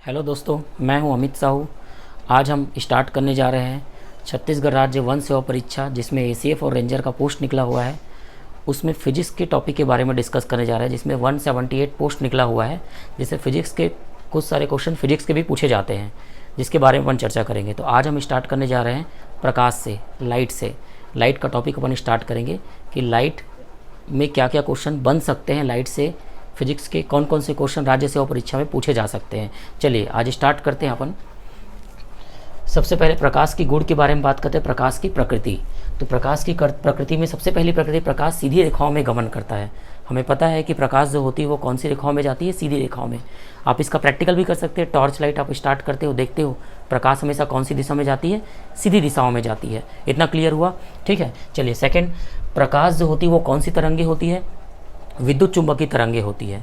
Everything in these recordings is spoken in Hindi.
हेलो दोस्तों, मैं हूं अमित साहू। आज हम स्टार्ट करने जा रहे हैं छत्तीसगढ़ राज्य वन सेवा परीक्षा, जिसमें एसीएफ और रेंजर का पोस्ट निकला हुआ है। उसमें फ़िज़िक्स के टॉपिक के बारे में डिस्कस करने जा रहे हैं, जिसमें 178 पोस्ट निकला हुआ है, जिससे फ़िज़िक्स के कुछ सारे क्वेश्चन फ़िज़िक्स के भी पूछे जाते हैं, जिसके बारे में अपन चर्चा करेंगे। तो आज हम स्टार्ट करने जा रहे हैं प्रकाश से, लाइट से। लाइट का टॉपिक अपन स्टार्ट करेंगे कि लाइट में क्या क्या क्वेश्चन बन सकते हैं, लाइट से फिजिक्स के कौन कौन से क्वेश्चन राज्य सेवा परीक्षा में पूछे जा सकते हैं। चलिए आज स्टार्ट करते हैं अपन। सबसे पहले प्रकाश की गुण के बारे में बात करते हैं, प्रकाश की प्रकृति। तो प्रकाश की प्रकृति में सबसे पहली प्रकृति, प्रकाश सीधी रेखाओं में गमन करता है। हमें पता है कि प्रकाश जो होती है वो कौन सी रेखाओं में जाती है, सीधी रेखाओं में। आप इसका प्रैक्टिकल भी कर सकते हैं। टॉर्च लाइट आप स्टार्ट करते हो, देखते हो प्रकाश हमेशा कौन सी दिशा में जाती है, सीधी दिशाओं में जाती है। इतना क्लियर हुआ, ठीक है। चलिए सेकेंड, प्रकाश जो होती है वो कौन सी तरंगे होती है, विद्युत चुंबकीय तरंगे होती है।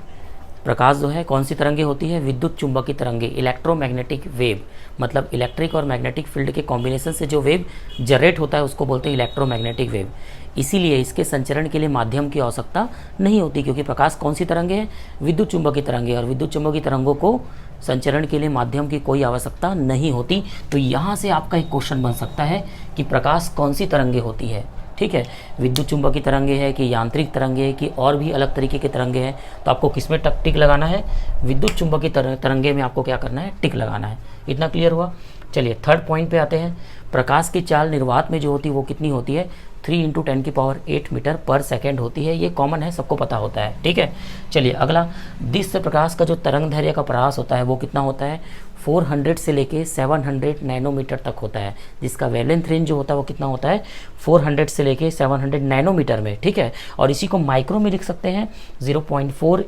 प्रकाश जो है कौन सी तरंगे होती है, विद्युत चुंबकीय तरंगे, इलेक्ट्रोमैग्नेटिक वेव। मतलब इलेक्ट्रिक और मैग्नेटिक फील्ड के कॉम्बिनेशन से जो वेव जनरेट होता है उसको बोलते हैं इलेक्ट्रोमैग्नेटिक वेव। इसीलिए इसके संचरण के लिए माध्यम की आवश्यकता नहीं होती, क्योंकि प्रकाश कौन सी तरंगे हैं, विद्युत चुंबकीय तरंगे, और विद्युत चुंबकीय तरंगों को संचरण के लिए माध्यम की कोई आवश्यकता नहीं होती। तो यहाँ से आपका एक क्वेश्चन बन सकता है कि प्रकाश कौन सी तरंगे होती है, ठीक है। विद्युत चुंबकीय तरंगे है कि यांत्रिक तरंगे है कि और भी अलग तरीके के तरंगे हैं। तो आपको किस में टिक लगाना है, विद्युत चुंबकीय तरंगे में आपको क्या करना है, टिक लगाना है। इतना क्लियर हुआ। चलिए थर्ड पॉइंट पे आते हैं। प्रकाश की चाल निर्वात में जो होती है वो कितनी होती है, 3 × 10⁸ मीटर पर सेकेंड होती है। ये कॉमन है, सबको पता होता है, ठीक है। चलिए अगला, दृश्य प्रकाश का जो तरंग दैर्घ्य का प्रयास होता है वो कितना होता है, 400 से लेके 700 नैनोमीटर तक होता है। जिसका वेवलेंथ रेंज जो होता है वो कितना होता है, 400 से लेके 700 नैनोमीटर में, ठीक है। और इसी को माइक्रो में लिख सकते हैं, 0.4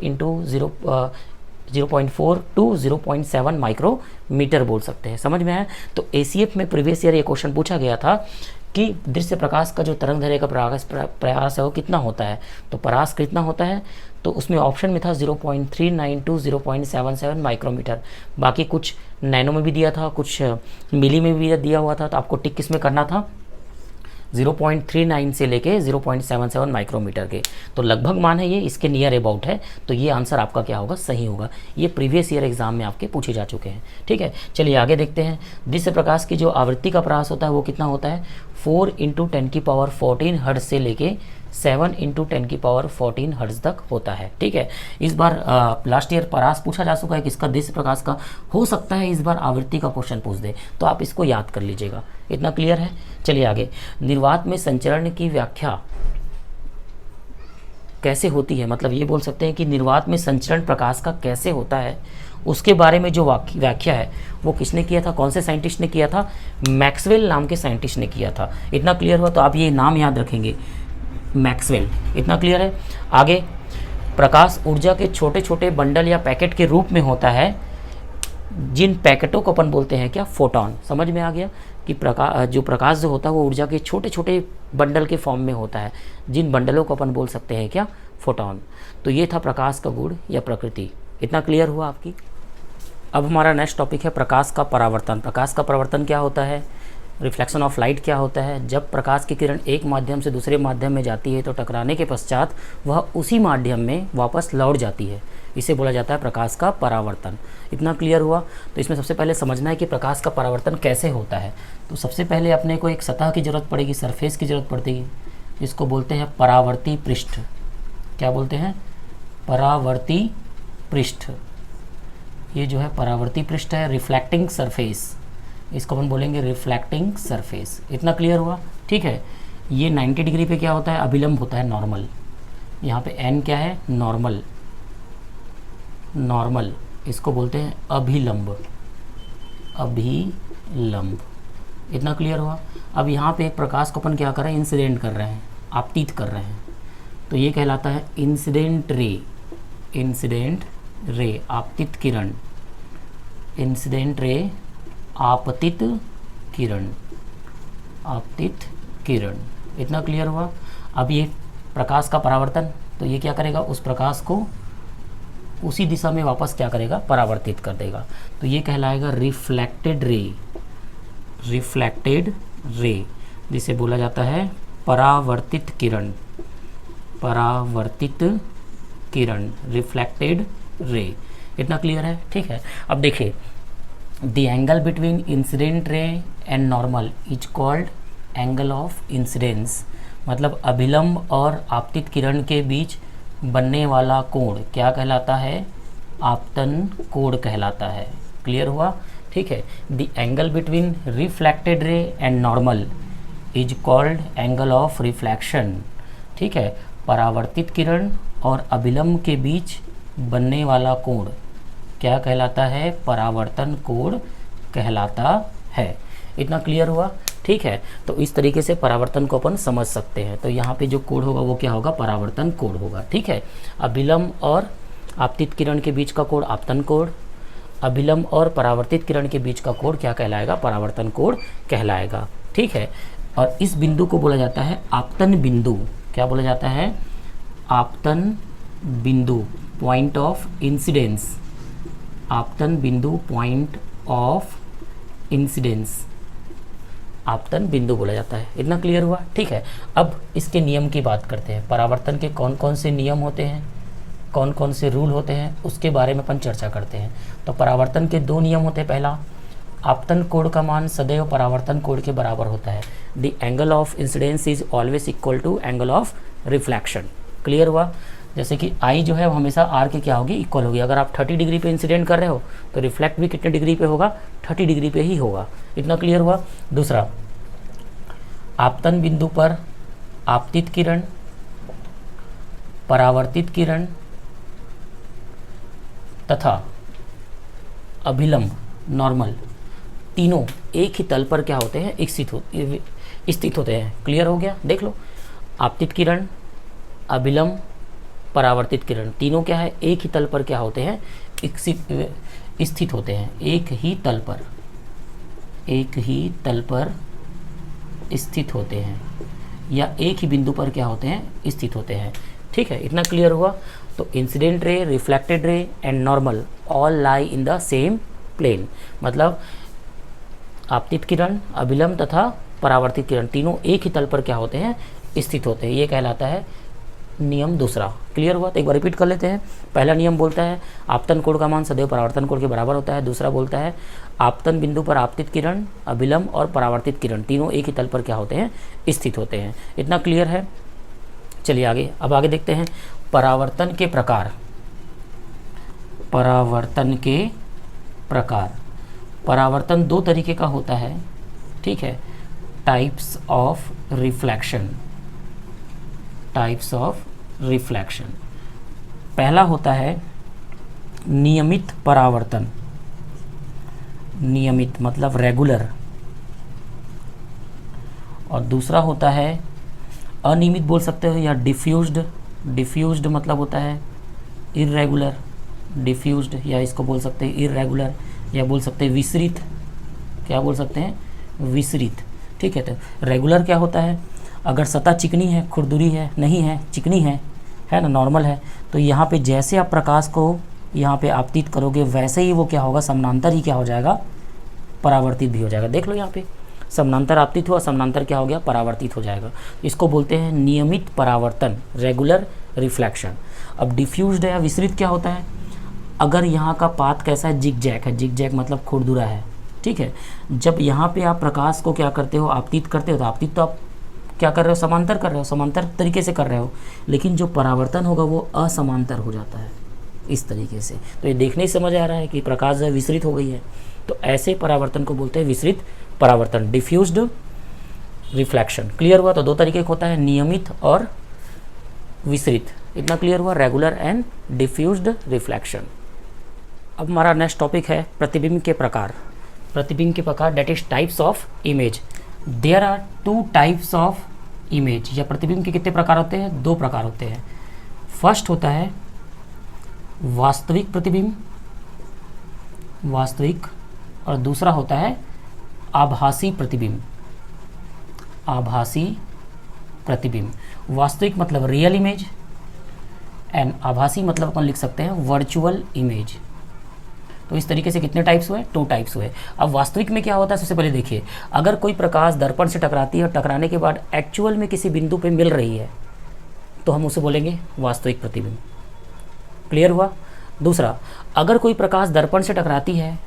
टू 0.7 माइक्रोमीटर बोल सकते हैं। समझ में आया। तो एसीएफ में प्रीवियस ईयर ये क्वेश्चन पूछा गया था कि दृश्य प्रकाश का जो तरंग दैर्घ्य का प्रयास है वो कितना होता है। तो प्रयास कितना होता है, तो उसमें ऑप्शन में था 0.39 टू 0.77 माइक्रोमीटर। बाकी कुछ नैनो में भी दिया था, कुछ मिली में भी दिया हुआ था। तो आपको टिक किस में करना था, 0.39 से लेके 0.77 माइक्रोमीटर के। तो लगभग मान है ये, इसके नियर अबाउट है। तो ये आंसर आपका क्या होगा, सही होगा। ये प्रीवियस ईयर एग्जाम में आपके पूछे जा चुके हैं, ठीक है। चलिए आगे देखते हैं। दृश्य प्रकाश की जो आवृत्ति का प्रयास होता है वो कितना होता है, 4 × 10⁻14 हर्ट्ज से लेके 7 × 10⁻14 हर्ट्ज तक होता है, ठीक है। इस बार लास्ट ईयर प्रयास पूछा जा चुका है, किसका, दृश्य प्रकाश का। हो सकता है इस बार आवृत्ति का क्वेश्चन पूछ दे, तो आप इसको याद कर लीजिएगा। इतना क्लियर है। चलिए आगे, निर्वात में संचरण की व्याख्या कैसे होती है। मतलब ये बोल सकते हैं कि निर्वात में संचरण प्रकाश का कैसे होता है, उसके बारे में जो व्याख्या है वो किसने किया था, कौन से साइंटिस्ट ने किया था, मैक्सवेल नाम के साइंटिस्ट ने किया था। इतना क्लियर हुआ। तो आप ये नाम याद रखेंगे, मैक्सवेल। इतना क्लियर है। आगे, प्रकाश ऊर्जा के छोटे छोटे बंडल या पैकेट के रूप में होता है, जिन पैकेटों को अपन बोलते हैं क्या, फोटॉन। समझ में आ गया कि जो प्रकाश जो होता है वो ऊर्जा के छोटे छोटे बंडल के फॉर्म में होता है, जिन बंडलों को अपन बोल सकते हैं क्या, फोटॉन। तो ये था प्रकाश का गुण या प्रकृति। इतना क्लियर हुआ आपकी। अब हमारा नेक्स्ट टॉपिक है प्रकाश का परावर्तन। प्रकाश का परावर्तन क्या होता है, रिफ्लेक्शन ऑफ लाइट क्या होता है। जब प्रकाश की किरण एक माध्यम से दूसरे माध्यम में जाती है तो टकराने के पश्चात वह उसी माध्यम में वापस लौट जाती है, इसे बोला जाता है प्रकाश का परावर्तन। इतना क्लियर हुआ। तो इसमें सबसे पहले समझना है कि प्रकाश का परावर्तन कैसे होता है। तो सबसे पहले अपने को एक सतह की ज़रूरत पड़ेगी, सरफेस की ज़रूरत पड़ेगी। इसको बोलते हैं परावर्ती पृष्ठ। क्या बोलते हैं, परावर्ती पृष्ठ। ये जो है परावर्ती पृष्ठ है, रिफ्लेक्टिंग सरफेस, इसको अपन बोलेंगे रिफ्लेक्टिंग सरफेस। इतना क्लियर हुआ, ठीक है। ये 90 डिग्री पे क्या होता है, अभिलंब होता है, नॉर्मल। यहाँ पे एन क्या है, नॉर्मल, नॉर्मल इसको बोलते हैं अभिलंब, अभिलंब। इतना क्लियर हुआ। अब यहाँ पे एक प्रकाश को अपन क्या कर रहे हैं, इंसिडेंट कर रहे हैं, आपतित कर रहे हैं। तो ये कहलाता है इंसिडेंट रे, इंसिडेंट रे, आपतित किरण, इंसिडेंट रे, आपतित किरण, आपतित किरण। इतना क्लियर हुआ। अब ये प्रकाश का परावर्तन, तो ये क्या करेगा, उस प्रकाश को उसी दिशा में वापस क्या करेगा, परावर्तित कर देगा। तो ये कहलाएगा रिफ्लेक्टेड रे, रिफ्लेक्टेड रे, जिसे बोला जाता है परावर्तित किरण, परावर्तित किरण, रिफ्लेक्टेड रे। इतना क्लियर है, ठीक है। अब देखिए the angle between incident ray and normal is called angle of incidence. मतलब अभिलंब और आपतित किरण के बीच बनने वाला कोण क्या कहलाता है? आपतन कोण कहलाता है। क्लियर हुआ? ठीक है। The angle between reflected ray and normal is called angle of reflection. ठीक है। परावर्तित किरण और अभिलंब के बीच बनने वाला कोण क्या कहलाता है? परावर्तन कोण कहलाता है। इतना क्लियर हुआ? ठीक है। तो इस तरीके से परावर्तन को अपन समझ सकते हैं। तो यहाँ पे जो कोण होगा वो क्या होगा? परावर्तन कोण होगा। ठीक है। अभिलंब और आपतित किरण के बीच का कोण आपतन कोण, अभिलंब और परावर्तित किरण के बीच का कोण क्या कहलाएगा? परावर्तन कोण कहलाएगा। ठीक है। और इस बिंदु को बोला जाता है आपतन बिंदु। क्या बोला जाता है? आपतन बिंदु, पॉइंट ऑफ इंसिडेंस। आपतन बिंदु, पॉइंट ऑफ इंसिडेंस, आपतन बिंदु बोला जाता है। इतना क्लियर हुआ? ठीक है। अब इसके नियम की बात करते हैं। परावर्तन के कौन कौन से नियम होते हैं, कौन कौन से रूल होते हैं, उसके बारे में अपन चर्चा करते हैं। तो परावर्तन के दो नियम होते हैं। पहला, आपतन कोण का मान सदैव परावर्तन कोण के बराबर होता है। The angle of incidence is always equal to angle of reflection. Clear हुआ? जैसे कि आई जो है वो हमेशा आर के क्या होगी? इक्वल होगी। अगर आप 30 डिग्री पे इंसिडेंट कर रहे हो तो रिफ्लेक्ट भी कितने डिग्री पे होगा? 30 डिग्री पे ही होगा। इतना क्लियर हुआ? दूसरा, आपतन बिंदु पर आपतित किरण, परावर्तित किरण तथा अभिलंब नॉर्मल तीनों एक ही तल पर क्या होते हैं? स्थित होते हैं। क्लियर हो गया? देख लो, आपतित किरण, अभिलंब, परावर्तित किरण तीनों क्या है? एक ही तल पर क्या होते हैं? स्थित होते हैं। एक ही तल पर, एक ही तल पर स्थित होते हैं, या एक ही बिंदु पर क्या होते हैं? स्थित होते हैं। ठीक है। इतना क्लियर हुआ? तो incident ray, reflected ray and normal all lie in the same plane. मतलब आपतित किरण, अभिलंब तथा परावर्तित किरण तीनों एक ही तल पर क्या होते हैं? स्थित होते हैं। ये कहलाता है नियम दूसरा। क्लियर हुआ? तो एक बार रिपीट कर लेते हैं। पहला नियम बोलता है आपतन कोण का मान सदैव परावर्तन कोण के बराबर होता है। दूसरा बोलता है आपतन बिंदु पर आपतित किरण, अभिलंब और परावर्तित किरण तीनों एक ही तल पर क्या होते हैं? स्थित होते हैं। इतना क्लियर है? चलिए आगे। अब आगे देखते हैं परावर्तन के प्रकार। परावर्तन के प्रकार। परावर्तन दो तरीके का होता है। ठीक है। Types of reflection, types of reflection. पहला होता है नियमित परावर्तन। नियमित मतलब रेगुलर। और दूसरा होता है अनियमित बोल सकते हो, या डिफ्यूज्ड। डिफ्यूज्ड मतलब होता है इर्रेगुलर। डिफ्यूज्ड, या इसको बोल सकते हैं इर्रेगुलर, या बोल सकते हैं विसरित। क्या बोल सकते हैं? विसरित। ठीक है। तो रेगुलर क्या होता है? अगर सतह चिकनी है, खुरदुरी है, नहीं है, चिकनी है ना, नॉर्मल है, तो यहाँ पे जैसे आप प्रकाश को यहाँ पे आपतित करोगे वैसे ही वो क्या होगा? समानांतर ही क्या हो जाएगा? परावर्तित भी हो जाएगा। देख लो यहाँ पे समानांतर आपतित हुआ, समानांतर क्या हो गया? परावर्तित हो जाएगा। इसको बोलते हैं नियमित परावर्तन, रेगुलर रिफ्लेक्शन। अब डिफ्यूज्ड या विसरित क्या होता है? अगर यहाँ का पाथ कैसा है? जिग जैग है। जिग जैग मतलब खुरदुरा है। ठीक है। जब यहाँ पे आप प्रकाश को क्या करते हो? आपतित करते हो, तो आपतित तो आप क्या कर रहे हो? समांतर कर रहे हो, समांतर तरीके से कर रहे हो। लेकिन जो परावर्तन होगा वो असमांतर हो जाता है इस तरीके से। तो ये देखने से समझ आ रहा है कि प्रकाश जो है विसरित हो गई है। तो ऐसे परावर्तन को बोलते हैं विसरित परावर्तन, डिफ्यूज्ड रिफ्लेक्शन। क्लियर हुआ? तो दो तरीके होता है, नियमित और विसरित। इतना क्लियर हुआ? Regular and diffused reflection. अब हमारा नेक्स्ट टॉपिक है प्रतिबिंब के प्रकार। प्रतिबिंब के प्रकार, that is types of image. There are two types of image. या प्रतिबिंब के कितने प्रकार होते हैं? दो प्रकार होते हैं। फर्स्ट होता है वास्तविक प्रतिबिंब, वास्तविक, और दूसरा होता है आभासी प्रतिबिंब। आभासी प्रतिबिंब। वास्तविक मतलब रियल इमेज, एंड आभासी मतलब अपन लिख सकते हैं वर्चुअल इमेज। तो इस तरीके से कितने टाइप्स हुए? 2 टाइप्स हुए। अब वास्तविक में क्या होता है? सबसे पहले देखिए, अगर कोई प्रकाश दर्पण से टकराती है और टकराने के बाद एक्चुअल में किसी बिंदु पे मिल रही है तो हम उसे बोलेंगे वास्तविक प्रतिबिंब। क्लियर हुआ? दूसरा, अगर कोई प्रकाश दर्पण से टकराती है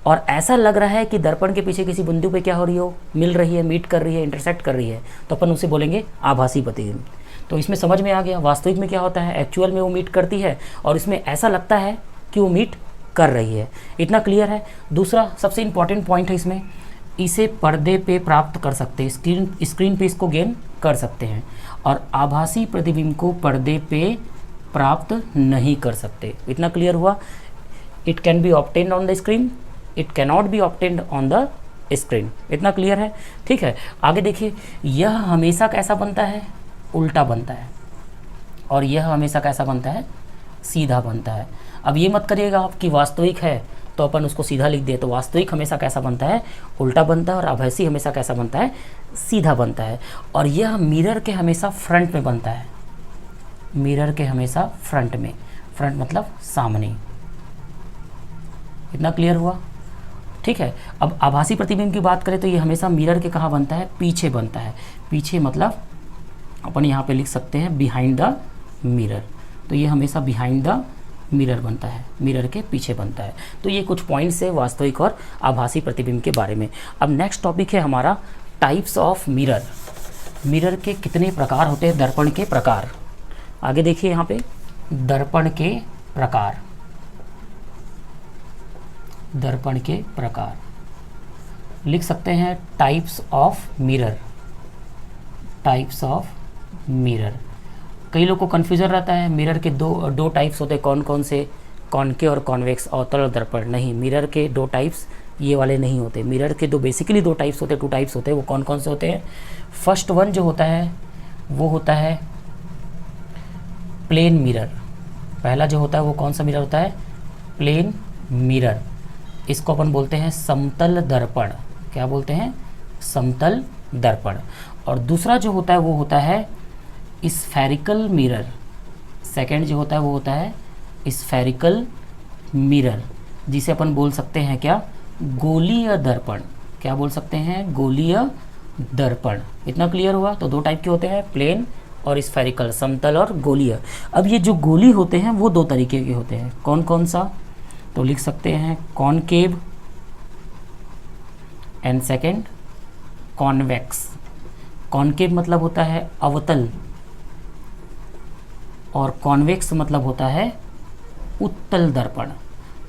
और ऐसा लग रहा है कि दर्पण के पीछे किसी बिंदु पे क्या हो रही हो, मिल रही है, मीट कर रही है, इंटरसेक्ट कर रही है, तो अपन उसे बोलेंगे आभासी प्रतिबिंब। तो इसमें समझ में आ गया वास्तविक में क्या होता है, एक्चुअल में वो मीट करती है और इसमें ऐसा लगता है कि वो मीट कर रही है। इतना क्लियर है। दूसरा सबसे इंपॉर्टेंट पॉइंट है इसमें, इसे पर्दे पे प्राप्त कर सकते हैं, स्क्रीन पे इसको गेन कर सकते हैं, और आभासी प्रतिबिंब को पर्दे पे प्राप्त नहीं कर सकते। इतना क्लियर हुआ। It can be obtained on the screen, it cannot be obtained on the screen. इतना क्लियर है, ठीक है। आगे देखिए, यह हमेशा कैसा बनता है, उल्टा बनता है, और यह हमेशा कैसा बनता है, सीधा बनता है। अब ये मत करिएगा आप कि वास्तविक है तो अपन उसको सीधा लिख दे, तो वास्तविक हमेशा कैसा बनता है, उल्टा बनता है, और आभासी हमेशा कैसा बनता है, सीधा बनता है। और यह मिरर के हमेशा फ्रंट में बनता है, मिरर के हमेशा फ्रंट में, फ्रंट मतलब सामने। इतना क्लियर हुआ, ठीक है। अब आभासी प्रतिबिंब की बात करें तो ये हमेशा मिरर के कहाँ बनता है, पीछे बनता है। पीछे मतलब अपन यहाँ पे लिख सकते हैं बिहाइंड द मिरर, तो ये हमेशा बिहाइंड द मिरर बनता है, मिरर के पीछे बनता है। तो ये कुछ पॉइंट्स है वास्तविक और आभासी प्रतिबिंब के बारे में। अब नेक्स्ट टॉपिक है हमारा टाइप्स ऑफ मिरर। मिरर के कितने प्रकार होते हैं, दर्पण के प्रकार। आगे देखिए यहाँ पे, दर्पण के प्रकार, दर्पण के प्रकार लिख सकते हैं types of mirror, types of mirror. कई लोग को कन्फ्यूजन रहता है, मिरर के दो टाइप्स होते हैं, कौन कौन से, कॉनके और कॉन्वेक्स, अवतल और दर्पण। नहीं, मिरर के दो टाइप्स ये वाले नहीं होते। मिरर के बेसिकली दो टाइप्स होते हैं, 2 टाइप्स होते हैं। वो कौन कौन से होते हैं, फर्स्ट वन जो होता है वो होता है प्लेन मिरर। पहला जो होता है वो कौन सा मिरर होता है, प्लेन मिरर। इसको अपन बोलते हैं समतल दर्पण। क्या बोलते हैं, समतल दर्पण। और दूसरा जो होता है वो होता है स्फेरिकल मिरर। सेकंड जो होता है वो होता है स्फेरिकल मिरर, जिसे अपन बोल सकते हैं क्या, गोलीय दर्पण। क्या बोल सकते हैं, गोलीय दर्पण। इतना क्लियर हुआ। तो 2 टाइप के होते हैं, प्लेन और स्फेरिकल, समतल और गोलीय। अब ये जो गोली होते हैं वो 2 तरीके के होते हैं। कौन कौन सा, तो लिख सकते हैं concave and second convex. Concave मतलब होता है अवतल, और कॉन्वेक्स मतलब होता है उत्तल दर्पण।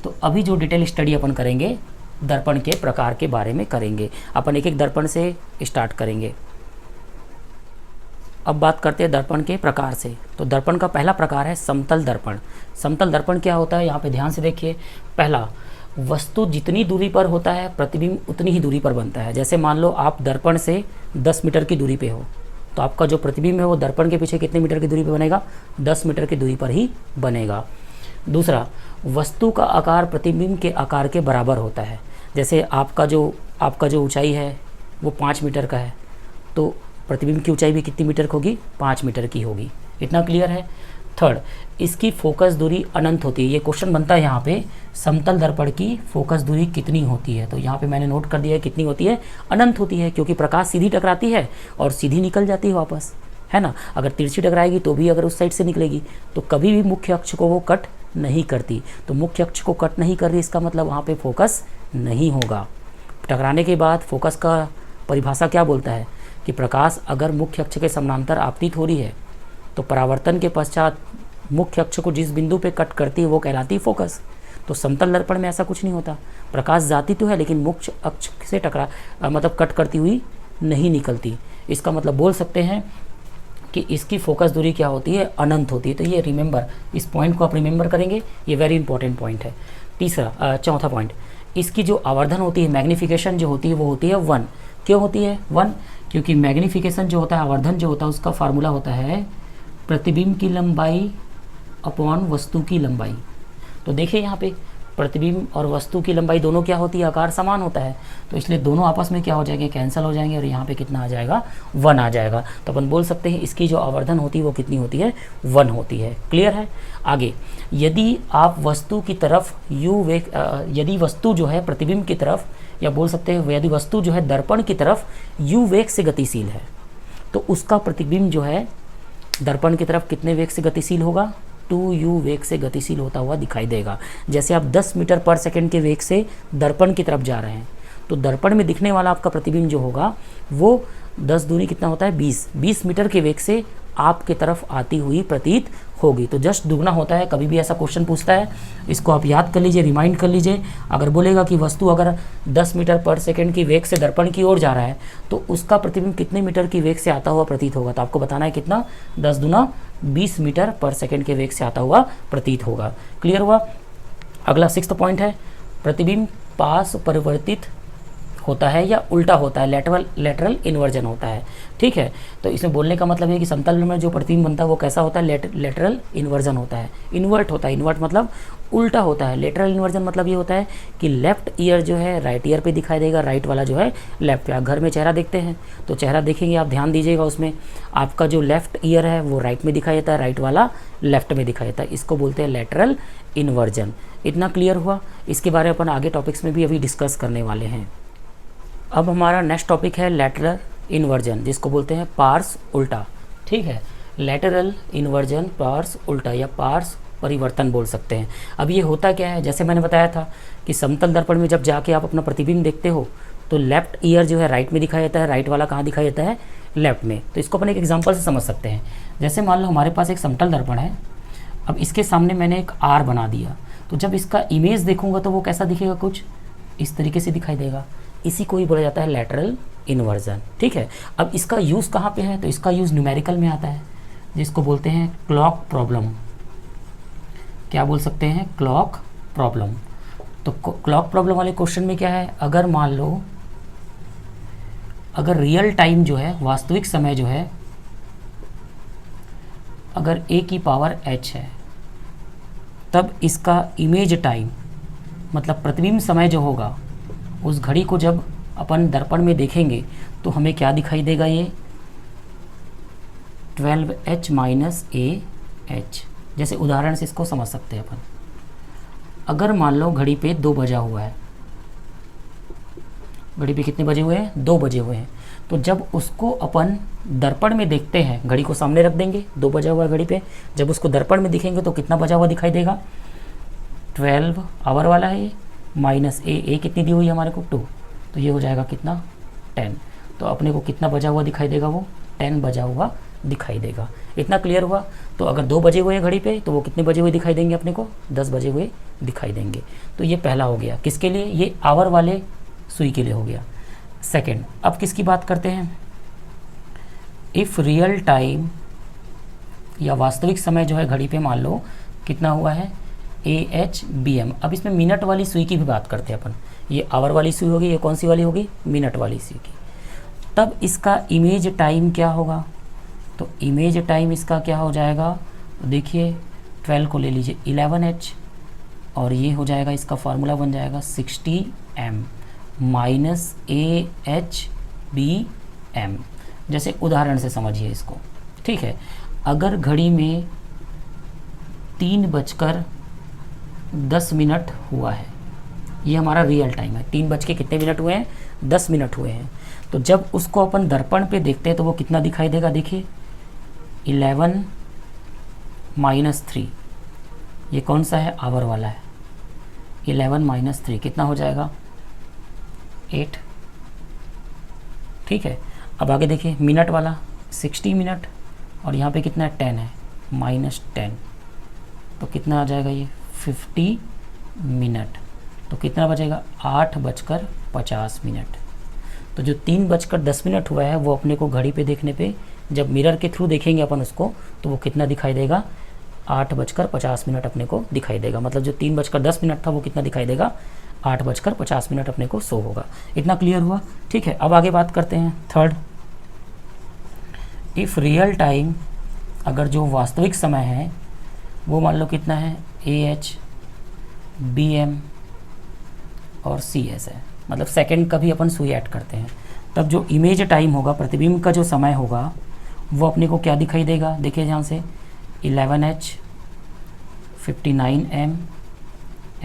तो अभी जो डिटेल स्टडी अपन करेंगे दर्पण के प्रकार के बारे में करेंगे। अपन एक एक दर्पण से स्टार्ट करेंगे। अब बात करते हैं दर्पण के प्रकार से। तो दर्पण का पहला प्रकार है समतल दर्पण। समतल दर्पण क्या होता है, यहाँ पे ध्यान से देखिए। पहला, वस्तु जितनी दूरी पर होता है प्रतिबिंब उतनी ही दूरी पर बनता है। जैसे मान लो आप दर्पण से 10 मीटर की दूरी पे हो, तो आपका जो प्रतिबिंब है वो दर्पण के पीछे कितने मीटर की दूरी पे बनेगा, 10 मीटर की दूरी पर ही बनेगा। दूसरा, वस्तु का आकार प्रतिबिंब के आकार के बराबर होता है। जैसे आपका जो ऊंचाई है वो 5 मीटर का है, तो प्रतिबिंब की ऊंचाई भी कितनी मीटर की होगी, 5 मीटर की होगी। इतना क्लियर है। थर्ड, इसकी फोकस दूरी अनंत होती है। ये क्वेश्चन बनता है यहाँ पे, समतल दर्पण की फोकस दूरी कितनी होती है, तो यहाँ पे मैंने नोट कर दिया है कितनी होती है, अनंत होती है, क्योंकि प्रकाश सीधी टकराती है और सीधी निकल जाती है वापस, है ना। अगर तिरछी टकराएगी तो भी अगर उस साइड से निकलेगी तो कभी भी मुख्य अक्ष को वो कट नहीं करती। तो मुख्य अक्ष को कट नहीं कर रही, इसका मतलब वहाँ पे फोकस नहीं होगा। टकराने के बाद फोकस का परिभाषा क्या बोलता है कि प्रकाश अगर मुख्य अक्ष के समानांतर आपतित हो रही है तो परावर्तन के पश्चात मुख्य अक्ष को जिस बिंदु पे कट करती है वो कहलाती है फोकस। तो समतल दर्पण में ऐसा कुछ नहीं होता, प्रकाश जाती तो है लेकिन मुख्य अक्ष से मतलब कट करती हुई नहीं निकलती। इसका मतलब बोल सकते हैं कि इसकी फोकस दूरी क्या होती है, अनंत होती है। तो ये रिमेंबर, इस पॉइंट को आप रिमेंबर करेंगे, ये वेरी इंपॉर्टेंट पॉइंट है। चौथा पॉइंट, इसकी जो आवर्धन होती है, मैग्नीफिकेशन जो होती है वो होती है 1। क्यों होती है 1? क्योंकि मैग्नीफिकेशन जो होता है, आवर्धन जो होता है, उसका फार्मूला होता है प्रतिबिंब की लंबाई अपॉन वस्तु की लंबाई। तो देखिए यहाँ पे प्रतिबिंब और वस्तु की लंबाई दोनों क्या होती है, आकार समान होता है, तो इसलिए दोनों आपस में क्या हो जाएंगे, कैंसिल हो जाएंगे, और यहाँ पे कितना आ जाएगा, 1 आ जाएगा। तो अपन बोल सकते हैं इसकी जो आवर्धन होती है वो कितनी होती है, 1 होती है। क्लियर है। आगे, यदि आप वस्तु की तरफ यदि वस्तु जो है प्रतिबिंब की तरफ, या बोल सकते हैं यदि वस्तु जो है दर्पण की तरफ u वेग से गतिशील है, तो उसका प्रतिबिंब जो है दर्पण की तरफ कितने वेग से गतिशील होगा, 2u वेग से गतिशील होता हुआ दिखाई देगा। जैसे आप 10 मीटर पर सेकंड के वेग से दर्पण की तरफ जा रहे हैं, तो दर्पण में दिखने वाला आपका प्रतिबिंब जो होगा वो 10 दूनी कितना होता है 20 मीटर के वेग से आपके तरफ आती हुई प्रतीत होगी। तो जस्ट दुगना होता है। कभी भी ऐसा क्वेश्चन पूछता है, इसको आप याद कर लीजिए, रिमाइंड कर लीजिए। अगर बोलेगा कि वस्तु अगर 10 मीटर पर सेकंड की वेग से दर्पण की ओर जा रहा है तो उसका प्रतिबिंब कितने मीटर की वेग से आता हुआ प्रतीत होगा, तो आपको बताना है कितना, 10 दूना 20 मीटर पर सेकंड के वेग से आता हुआ प्रतीत होगा। क्लियर हुआ। अगला 6th पॉइंट है, प्रतिबिंब पास परिवर्तित होता है या उल्टा होता है, लेटरल इन्वर्जन होता है। ठीक है, तो इसमें बोलने का मतलब है कि समतल में जो प्रतिबिंब बनता है वो कैसा होता है, लेटरल इन्वर्जन होता है, इन्वर्ट होता है। इन्वर्ट मतलब उल्टा होता है। लेटरल इन्वर्जन मतलब ये होता है कि लेफ्ट ईयर जो है राइट ईयर पे दिखाई देगा, राइट वाला जो है लेफ्ट पे। आप घर में चेहरा देखते हैं तो चेहरा देखेंगे आप, ध्यान दीजिएगा, उसमें आपका जो लेफ्ट ईयर है वो राइट में दिखाई देता है, राइट वाला लेफ्ट में दिखाई देता है। इसको बोलते हैं लेटरल इन्वर्जन। इतना क्लियर हुआ। इसके बारे में अपन आगे टॉपिक्स में भी अभी डिस्कस करने वाले हैं। अब हमारा नेक्स्ट टॉपिक है लेटरल इन्वर्जन, जिसको बोलते हैं पार्स उल्टा। ठीक है, लेटरल इन्वर्जन पार्स उल्टा या पार्स परिवर्तन बोल सकते हैं। अब ये होता क्या है, जैसे मैंने बताया था कि समतल दर्पण में जब जाके आप अपना प्रतिबिंब देखते हो तो लेफ्ट ईयर जो है राइट में दिखाई देता है, राइट वाला कहाँ दिखाई देता है, लेफ्ट में। तो इसको अपन एक एग्जाम्पल से समझ सकते हैं। जैसे मान लो हमारे पास एक समतल दर्पण है, अब इसके सामने मैंने एक आर बना दिया, तो जब इसका इमेज देखूंगा तो वो कैसा दिखेगा, कुछ इस तरीके से दिखाई देगा। इसी को ही बोला जाता है लेटरल इन्वर्जन। ठीक है, अब इसका यूज़ कहाँ पे है, तो इसका यूज़ न्यूमेरिकल में आता है, जिसको बोलते हैं क्लॉक प्रॉब्लम। क्या बोल सकते हैं, क्लॉक प्रॉब्लम। तो क्लॉक प्रॉब्लम वाले क्वेश्चन में क्या है, अगर मान लो अगर रियल टाइम जो है, वास्तविक समय जो है, अगर a की पावर h है, तब इसका इमेज टाइम मतलब प्रतिबिंब समय जो होगा, उस घड़ी को जब अपन दर्पण में देखेंगे तो हमें क्या दिखाई देगा, ये 12h माइनस AH। जैसे उदाहरण से इसको समझ सकते हैं अपन। अगर मान लो घड़ी पे 2 बजा हुआ है, घड़ी पे कितने बजे हुए हैं, 2 बजे हुए हैं, तो जब उसको अपन दर्पण में देखते हैं, घड़ी को सामने रख देंगे, 2 बजा हुआ है घड़ी पे, जब उसको दर्पण में दिखेंगे तो कितना बजा हुआ दिखाई देगा, 12 आवर वाला है ये, माइनस ए कितनी दी हुई है हमारे को 2, तो ये हो जाएगा कितना 10। तो अपने को कितना बजा हुआ दिखाई देगा, वो 10 बजा हुआ दिखाई देगा। इतना क्लियर हुआ। तो अगर 2 बजे हुए हैं घड़ी पे तो वो कितने बजे हुए दिखाई देंगे अपने को, 10 बजे हुए दिखाई देंगे। तो ये पहला हो गया, किसके लिए, ये आवर वाले सुई के लिए हो गया। सेकंड, अब किसकी बात करते हैं, इफ़ रियल टाइम या वास्तविक समय जो है घड़ी पे मान लो कितना हुआ है, AH/BM। अब इसमें मिनट वाली सुई की भी बात करते हैं अपन। ये आवर वाली सुई होगी, ये कौन सी वाली होगी, मिनट वाली सुई की। तब इसका इमेज टाइम क्या होगा, तो इमेज टाइम इसका क्या हो जाएगा, देखिए 12 को ले लीजिए 11H, और ये हो जाएगा, इसका फार्मूला बन जाएगा 60M माइनस AH/BM। जैसे उदाहरण से समझिए इसको। ठीक है, अगर घड़ी में 3:10 हुआ है, ये हमारा रियल टाइम है, 3 बज के कितने मिनट हुए हैं, 10 मिनट हुए हैं। तो जब उसको अपन दर्पण पे देखते हैं तो वो कितना दिखाई देगा, देखिए 11 माइनस 3, ये कौन सा है, आवर वाला है, 11 माइनस 3 कितना हो जाएगा, 8। ठीक है, अब आगे देखिए मिनट वाला 60 मिनट, और यहाँ पे कितना है 10 है, माइनस 10, तो कितना आ जाएगा ये 50 मिनट। तो कितना बचेगा, 8:50। तो जो 3:10 हुआ है वो अपने को घड़ी पे देखने पे, जब मिरर के थ्रू देखेंगे अपन उसको, तो वो कितना दिखाई देगा, 8:50 अपने को दिखाई देगा। मतलब जो 3:10 था वो कितना दिखाई देगा, 8:50 अपने को शो होगा। इतना क्लियर हुआ। ठीक है, अब आगे बात करते हैं। थर्ड, इफ़ रियल टाइम, अगर जो वास्तविक समय है वो मान लो कितना है, AH/BM और CS है, मतलब सेकंड का भी अपन सुई ऐड करते हैं, तब जो इमेज टाइम होगा, प्रतिबिंब का जो समय होगा, वो अपने को क्या दिखाई देगा, देखिए ध्यान से, 11H 59M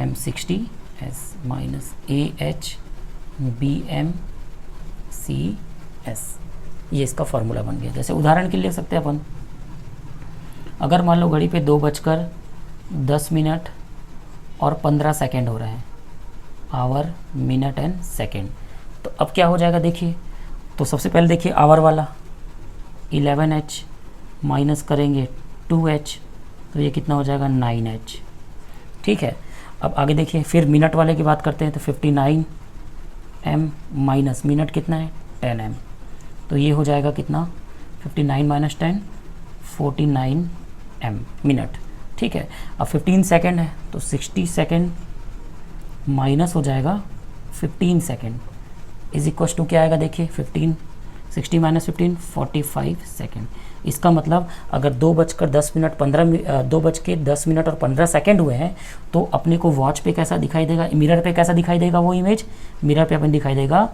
M60S minus AH/BM CS। ये इसका फॉर्मूला बन गया। जैसे उदाहरण के लिए लिख सकते हैं अपन, अगर मान लो घड़ी पे 2:10 और 15 सेकेंड हो रहे हैं, आवर, मिनट एंड सेकेंड, तो अब क्या हो जाएगा देखिए। तो सबसे पहले देखिए आवर वाला 11h माइनस करेंगे 2h, तो ये कितना हो जाएगा 9h। ठीक है, अब आगे देखिए फिर मिनट वाले की बात करते हैं, तो 59m माइनस मिनट कितना है 10m, तो ये हो जाएगा कितना 59 माइनस 10 49m मिनट। ठीक है, अब 15 सेकेंड है तो 60 सेकेंड माइनस हो जाएगा 15 सेकेंड इज इक्वल टू क्या आएगा देखिए 60 माइनस 15 45 सेकेंड। इसका मतलब अगर 2:10 और 15 सेकेंड हुए हैं तो अपने को वॉच पे कैसा दिखाई देगा, मिरर पे कैसा दिखाई देगा वो इमेज, मिरर पे अपन दिखाई देगा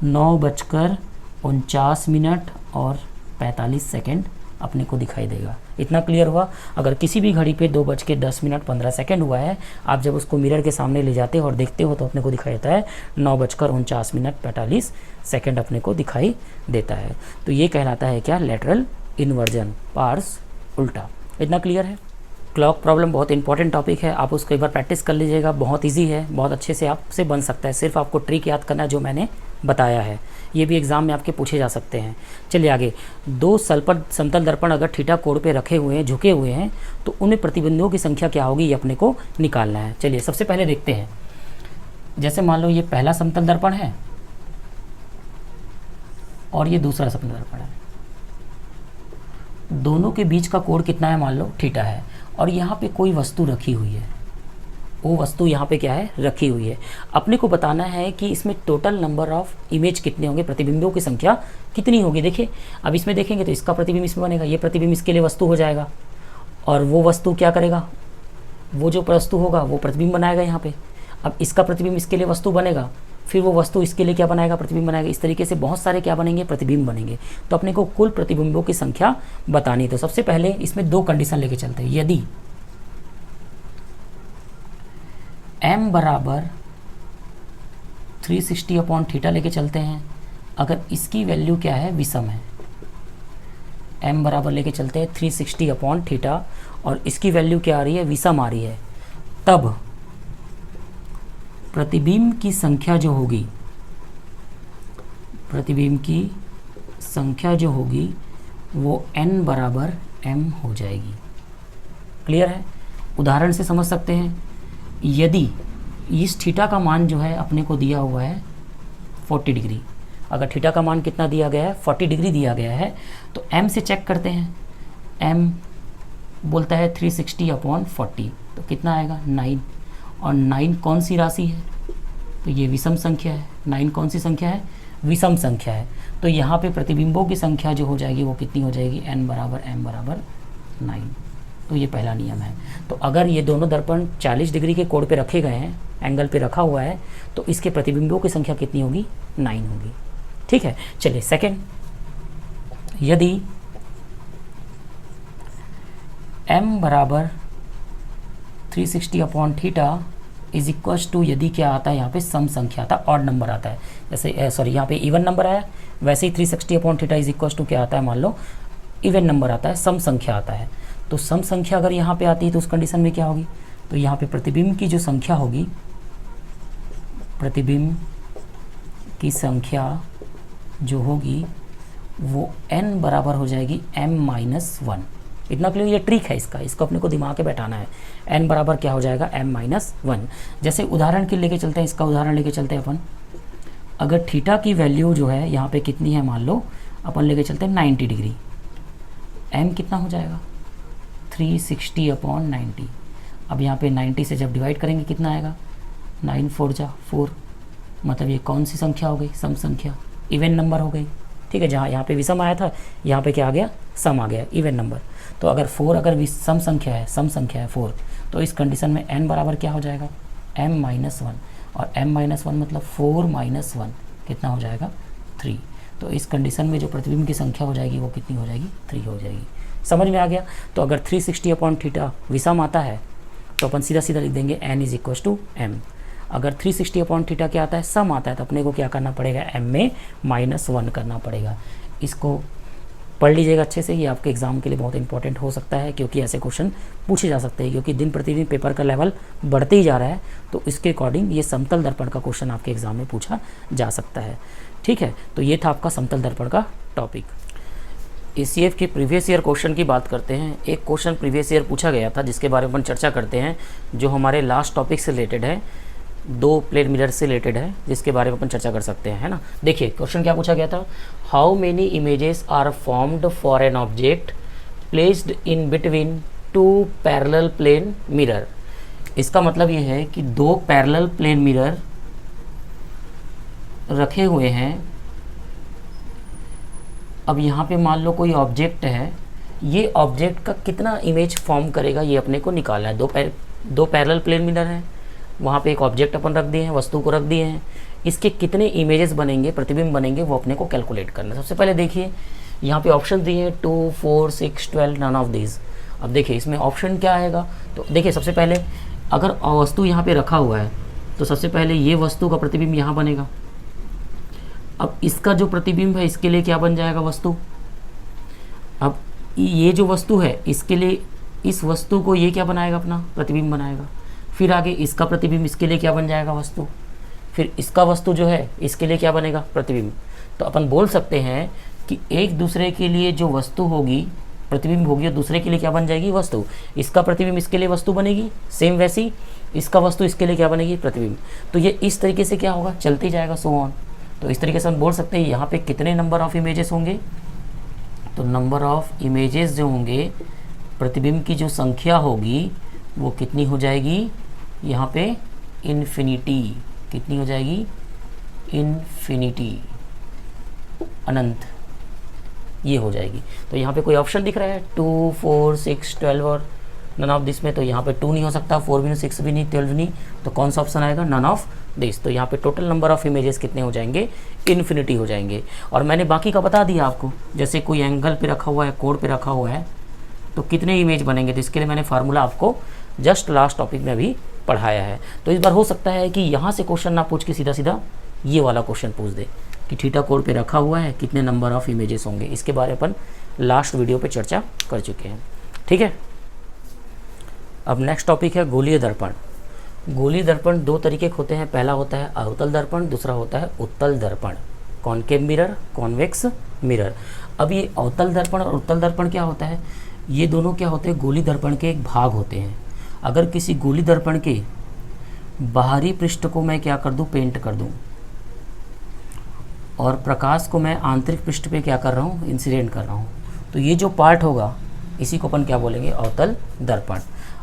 9:49 और 45 सेकेंड अपने को दिखाई देगा। इतना क्लियर हुआ। अगर किसी भी घड़ी पे 2:10 15 सेकेंड हुआ है, आप जब उसको मिरर के सामने ले जाते हो और देखते हो तो अपने को दिखाई देता है 9:49 45 सेकेंड अपने को दिखाई देता है। तो ये कहलाता है क्या, लेटरल इन्वर्जन, पार्स उल्टा। इतना क्लियर है। क्लॉक प्रॉब्लम बहुत इंपॉर्टेंट टॉपिक है, आप उसको एक बार प्रैक्टिस कर लीजिएगा, बहुत इजी है, बहुत अच्छे से आपसे बन सकता है। सिर्फ आपको ट्रिक याद करना है जो मैंने बताया है, ये भी एग्जाम में आपके पूछे जा सकते हैं। चलिए आगे, दो समतल दर्पण अगर थीटा कोण पे रखे हुए हैं, झुके हुए हैं, तो उनमें प्रतिबिंबों की संख्या क्या होगी ये अपने को निकालना है। चलिए सबसे पहले देखते हैं, जैसे मान लो ये पहला समतल दर्पण है और ये दूसरा समतल दर्पण है, दोनों के बीच का कोण कितना है, मान लो थीटा है, और यहाँ पे कोई वस्तु रखी हुई है, वो वस्तु यहाँ पे क्या है, रखी हुई है। अपने को बताना है कि इसमें टोटल नंबर ऑफ इमेज कितने होंगे, प्रतिबिंबों की संख्या कितनी होगी। देखिए अब इसमें देखेंगे तो इसका प्रतिबिंब इसमें बनेगा, ये प्रतिबिंब इसके लिए वस्तु हो जाएगा, और वो वस्तु क्या करेगा, वो जो वस्तु होगा वो प्रतिबिंब बनाएगा यहाँ पे। अब इसका प्रतिबिंब इसके लिए वस्तु बनेगा, फिर वो वस्तु इसके लिए क्या बनाएगा, प्रतिबिंब बनाएगा। इस तरीके से बहुत सारे क्या बनेंगे, प्रतिबिंब बनेंगे। तो अपने को कुल प्रतिबिंबों की संख्या बतानी। तो सबसे पहले इसमें दो कंडीशन लेके चलते हैं। यदि m बराबर 360 अपॉन थीटा लेके चलते हैं, अगर इसकी वैल्यू क्या है, विषम है, m बराबर लेके चलते हैं 360 अपॉन थीटा और इसकी वैल्यू क्या आ रही है, विषम आ रही है, तब प्रतिबिंब की संख्या जो होगी, प्रतिबिंब की संख्या जो होगी वो n बराबर m हो जाएगी। क्लियर है। उदाहरण से समझ सकते हैं, यदि इस थीटा का मान जो है अपने को दिया हुआ है 40 डिग्री, अगर थीटा का मान कितना दिया गया है, 40 डिग्री दिया गया है, तो m से चेक करते हैं, m बोलता है 360 अपॉन 40, तो कितना आएगा 9, और 9 कौन सी राशि है, तो ये विषम संख्या है। 9 कौन सी संख्या है, विषम संख्या है। तो यहाँ पे प्रतिबिंबों की संख्या जो हो जाएगी वो कितनी हो जाएगी, n बराबर m बराबर 9। तो ये पहला नियम है। तो अगर ये दोनों दर्पण 40 डिग्री के कोण पे रखे गए हैं, एंगल पे रखा हुआ है, तो इसके प्रतिबिंबों की संख्या कितनी होगी, 9 होगी। ठीक है। चलिए सेकंड, यदि m बराबर 360 upon theta is equal to, यदि क्या आता है यहाँ पे सम संख्या आता है, ऑड नंबर आता है, जैसे सॉरी यहाँ पे इवन नंबर आया, वैसे ही 360 upon theta is equal to क्या आता है, मान लो इवन नंबर आता है, सम संख्या आता है। तो सम संख्या अगर यहाँ पे आती है तो उस कंडीशन में क्या होगी, तो यहाँ पे प्रतिबिंब की जो संख्या होगी, प्रतिबिंब की संख्या जो होगी वो n बराबर हो जाएगी m-1। इतना क्लियर, ये ट्रिक है इसका, इसको अपने को दिमाग में बैठाना है। n बराबर क्या हो जाएगा, m-1। जैसे उदाहरण के लेके चलते हैं, इसका उदाहरण लेके चलते हैं अपन। अगर थीटा की वैल्यू जो है यहाँ पे कितनी है, मान लो अपन लेके चलते हैं 90 डिग्री, m कितना हो जाएगा 360 अपॉन 90। अब यहाँ पे 90 से जब डिवाइड करेंगे कितना आएगा, 9 4 जा 4, मतलब ये कौन सी संख्या हो गई, सम संख्या, इवन नंबर हो गई। ठीक है, जहाँ यहाँ पे विषम आया था, यहाँ पे क्या आ गया, सम आ गया, इवन नंबर। तो अगर 4 अगर सम संख्या है, सम संख्या है 4, तो इस कंडीशन में n बराबर क्या हो जाएगा, m-1, और m-1 मतलब 4 - 1 कितना हो जाएगा, 3। तो इस कंडीशन में जो प्रतिबिंब की संख्या हो जाएगी वो कितनी हो जाएगी, 3 हो जाएगी। समझ में आ गया। तो अगर 360 अपॉन थीटा विषम आता है तो अपन सीधा सीधा लिख देंगे n is equal to m। अगर 360 अपॉन थीटा क्या आता है, सम आता है, तो अपने को क्या करना पड़ेगा, m में -1 करना पड़ेगा। इसको पढ़ लीजिएगा अच्छे से, ये आपके एग्ज़ाम के लिए बहुत इंपॉर्टेंट हो सकता है, क्योंकि ऐसे क्वेश्चन पूछे जा सकते हैं, क्योंकि दिन प्रतिदिन पेपर का लेवल बढ़ते ही जा रहा है। तो इसके अकॉर्डिंग ये समतल दर्पण का क्वेश्चन आपके एग्ज़ाम में पूछा जा सकता है। ठीक है, तो ये था आपका समतल दर्पण का टॉपिक। ACF के प्रीवियस ईयर क्वेश्चन की बात करते हैं। एक क्वेश्चन प्रीवियस ईयर पूछा गया था जिसके बारे में अपन चर्चा करते हैं, जो हमारे लास्ट टॉपिक से रिलेटेड है, 2 प्लेन मिरर से रिलेटेड है, जिसके बारे में अपन चर्चा कर सकते हैं, है ना। देखिए क्वेश्चन क्या पूछा गया था, how many images are formed for an object placed in between 2 parallel plane mirror. इसका मतलब ये है कि 2 पैरेलल प्लेन मिरर रखे हुए हैं। अब यहाँ पे मान लो कोई ऑब्जेक्ट है, ये ऑब्जेक्ट का कितना इमेज फॉर्म करेगा ये अपने को निकालना है। 2 पैरेलल प्लेन मिरर हैं, वहाँ पे एक ऑब्जेक्ट अपन रख दिए हैं, वस्तु को रख दिए हैं, इसके कितने इमेजेस बनेंगे, प्रतिबिंब बनेंगे, वो अपने को कैलकुलेट करना है। सबसे पहले देखिए यहाँ पे ऑप्शन दिए हैं 2, 4, 6, 12, नन ऑफ दीज। अब देखिए इसमें ऑप्शन क्या आएगा, तो देखिए सबसे पहले अगर वस्तु यहाँ पे रखा हुआ है तो सबसे पहले ये वस्तु का प्रतिबिंब यहाँ बनेगा। अब इसका जो प्रतिबिंब है इसके लिए क्या बन जाएगा, वस्तु। अब ये जो वस्तु है इसके लिए, इस वस्तु को ये क्या बनाएगा, अपना प्रतिबिंब बनाएगा। फिर आगे इसका प्रतिबिंब इसके लिए क्या बन जाएगा, वस्तु। फिर इसका वस्तु जो है इसके लिए क्या बनेगा, प्रतिबिंब। तो अपन बोल सकते हैं कि एक दूसरे के लिए जो वस्तु होगी, प्रतिबिंब होगी, और दूसरे के लिए क्या बन जाएगी, वस्तु। इसका प्रतिबिंब इसके लिए वस्तु बनेगी, सेम वैसी इसका वस्तु इसके लिए क्या बनेगी, प्रतिबिंब। तो ये इस तरीके से क्या होगा, चलते जाएगा, सो ऑन। तो इस तरीके से हम बोल सकते हैं यहाँ पे कितने नंबर ऑफ इमेजेस होंगे, तो नंबर ऑफ इमेजेस जो होंगे, प्रतिबिंब की जो संख्या होगी वो कितनी हो जाएगी, यहाँ पे इन्फिनिटी। कितनी हो जाएगी, इन्फिनिटी, अनंत, ये हो जाएगी। तो यहाँ पे कोई ऑप्शन दिख रहा है 2, 4, 6, 12 और नन ऑफ दिस में, तो यहाँ पे 2 नहीं हो सकता, 4 भी नहीं, 6 भी नहीं, 12 नहीं, तो कौन सा ऑप्शन आएगा, नन ऑफ दिस। तो यहाँ पे टोटल नंबर ऑफ इमेजेस कितने हो जाएंगे, इन्फिनिटी हो जाएंगे। और मैंने बाकी का बता दिया आपको, जैसे कोई एंगल पे रखा हुआ है, कोण पे रखा हुआ है, तो कितने इमेज बनेंगे, तो इसके लिए मैंने फार्मूला आपको जस्ट लास्ट टॉपिक में अभी पढ़ाया है। तो इस बार हो सकता है कि यहाँ से क्वेश्चन ना पूछ के सीधा सीधा ये वाला क्वेश्चन पूछ दे कि थीटा कोण पे रखा हुआ है, कितने नंबर ऑफ इमेजेस होंगे। इसके बारे में अपन लास्ट वीडियो पे चर्चा कर चुके हैं। ठीक है, अब नेक्स्ट टॉपिक है गोलीय दर्पण। गोलीय दर्पण 2 तरीके के होते हैं, पहला होता है अवतल दर्पण, दूसरा होता है उत्तल दर्पण, कॉनकेव मिरर, कॉन्वेक्स मिरर। अब ये अवतल दर्पण और उत्तल दर्पण क्या होता है, ये दोनों क्या होते हैं, गोलीय दर्पण के एक भाग होते हैं। अगर किसी गोलीय दर्पण के बाहरी पृष्ठ को मैं क्या कर दूं, पेंट कर दूं, और प्रकाश को मैं आंतरिक पृष्ठ पे क्या कर रहा हूं, इंसिडेंट कर रहा हूं, तो ये जो पार्ट होगा इसी को अपन क्या बोलेंगे, अवतल दर्पण।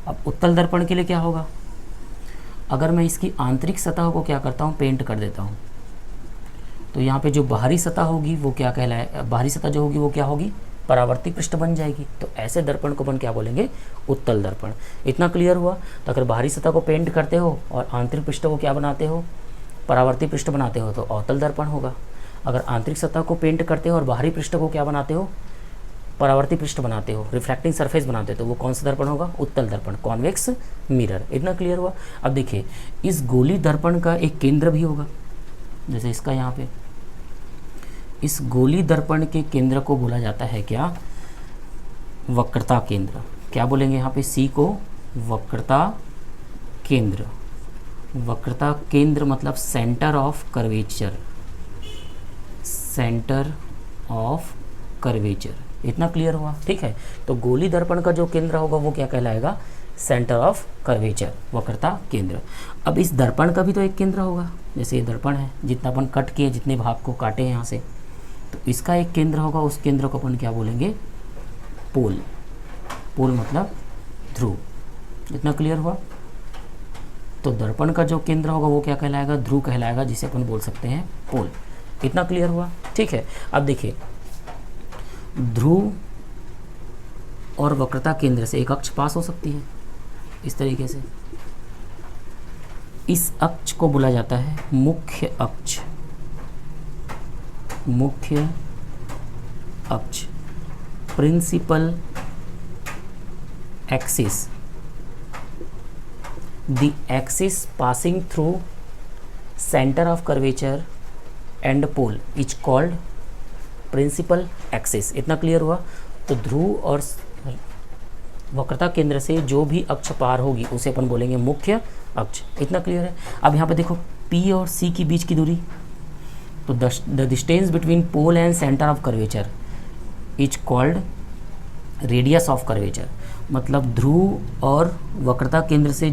अब उत्तल दर्पण के लिए क्या होगा, अगर मैं इसकी आंतरिक सतह को क्या करता हूँ, पेंट कर देता हूँ, तो यहाँ पे जो बाहरी सतह होगी वो क्या कहलाए, बाहरी सतह जो होगी वो क्या होगी, परावर्ती पृष्ठ बन जाएगी। तो ऐसे दर्पण को अपन क्या बोलेंगे, उत्तल दर्पण। इतना क्लियर हुआ। तो अगर बाहरी सतह को पेंट करते हो और आंतरिक पृष्ठ को क्या बनाते हो, परावर्ती पृष्ठ बनाते हो, तो अवतल दर्पण होगा। अगर आंतरिक सतह को पेंट करते हो और बाहरी पृष्ठ को क्या बनाते हो, परावर्ती पृष्ठ बनाते हो, रिफ्रैक्टिंग सरफेस बनाते हो, तो वो कौन सा दर्पण होगा, उत्तल दर्पण, कॉन्वेक्स मिरर। इतना क्लियर हुआ। अब देखिए इस गोलीय दर्पण का एक केंद्र भी होगा, जैसे इसका यहाँ पे, इस गोलीय दर्पण के केंद्र को बोला जाता है क्या, वक्रता केंद्र। क्या बोलेंगे यहाँ पे, सी को वक्रता केंद्र। वक्रता केंद्र मतलब centre of curvature, centre of curvature. इतना क्लियर हुआ। ठीक है, तो गोलीय दर्पण का जो केंद्र होगा वो क्या कहलाएगा, सेंटर ऑफ कर्वेचर, वक्रता केंद्र। अब इस दर्पण का भी तो एक केंद्र होगा, जैसे ये दर्पण है, जितना अपन कट किए, जितने भाग को काटे यहाँ से, तो इसका एक केंद्र होगा, उस केंद्र को अपन क्या बोलेंगे, पोल। पोल मतलब ध्रुव। इतना क्लियर हुआ। तो दर्पण का जो केंद्र होगा वो क्या कहलाएगा, ध्रुव कहलाएगा, जिसे अपन बोल सकते हैं पोल। इतना क्लियर हुआ। ठीक है, अब देखिए ध्रुव और वक्रता केंद्र से एक अक्ष पास हो सकती है इस तरीके से। इस अक्ष को बोला जाता है मुख्य अक्ष, मुख्य अक्ष, principal axis. The axis passing through centre of curvature and pole is called principal axis. इतना क्लियर हुआ। तो ध्रुव और वक्रता केंद्र से जो भी अक्ष पार होगी उसे अपन बोलेंगे मुख्य अक्ष। इतना क्लियर है। अब यहाँ पे देखो P और C के बीच की दूरी, तो the distance between pole and centre of curvature is called radius of curvature. मतलब ध्रुव और वक्रता केंद्र से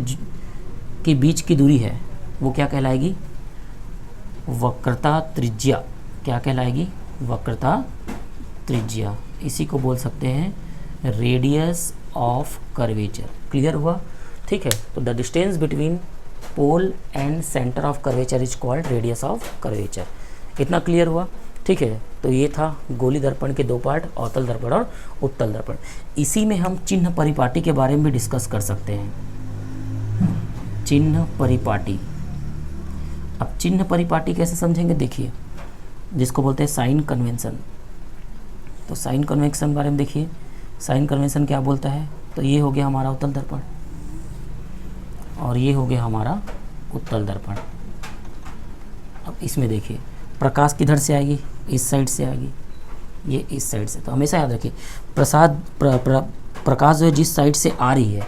के बीच की दूरी है वो क्या कहलाएगी? वक्रता त्रिज्या। क्या कहलाएगी? वक्रता त्रिज्या। इसी को बोल सकते हैं रेडियस ऑफ कर्वेचर। क्लियर हुआ? ठीक है। तो the distance between pole and centre of curvature is called radius of curvature. इतना क्लियर हुआ? ठीक है। तो ये था गोली दर्पण के दो पार्ट, अवतल दर्पण और उत्तल दर्पण। इसी में हम चिन्ह परिपाटी के बारे में भी डिस्कस कर सकते हैं। चिन्ह परिपाटी। अब चिन्ह परिपाटी कैसे समझेंगे? देखिए, जिसको बोलते हैं साइन कन्वेंशन। तो साइन कन्वेंशन बारे में देखिए, साइन कन्वेंशन क्या बोलता है? तो ये हो गया हमारा उत्तल दर्पण और ये हो गया हमारा उत्तल दर्पण। अब इसमें देखिए, प्रकाश किधर से आएगी? इस साइड से आएगी, ये इस साइड से। तो हमेशा याद रखिए, प्रकाश जो है जिस साइड से आ रही है,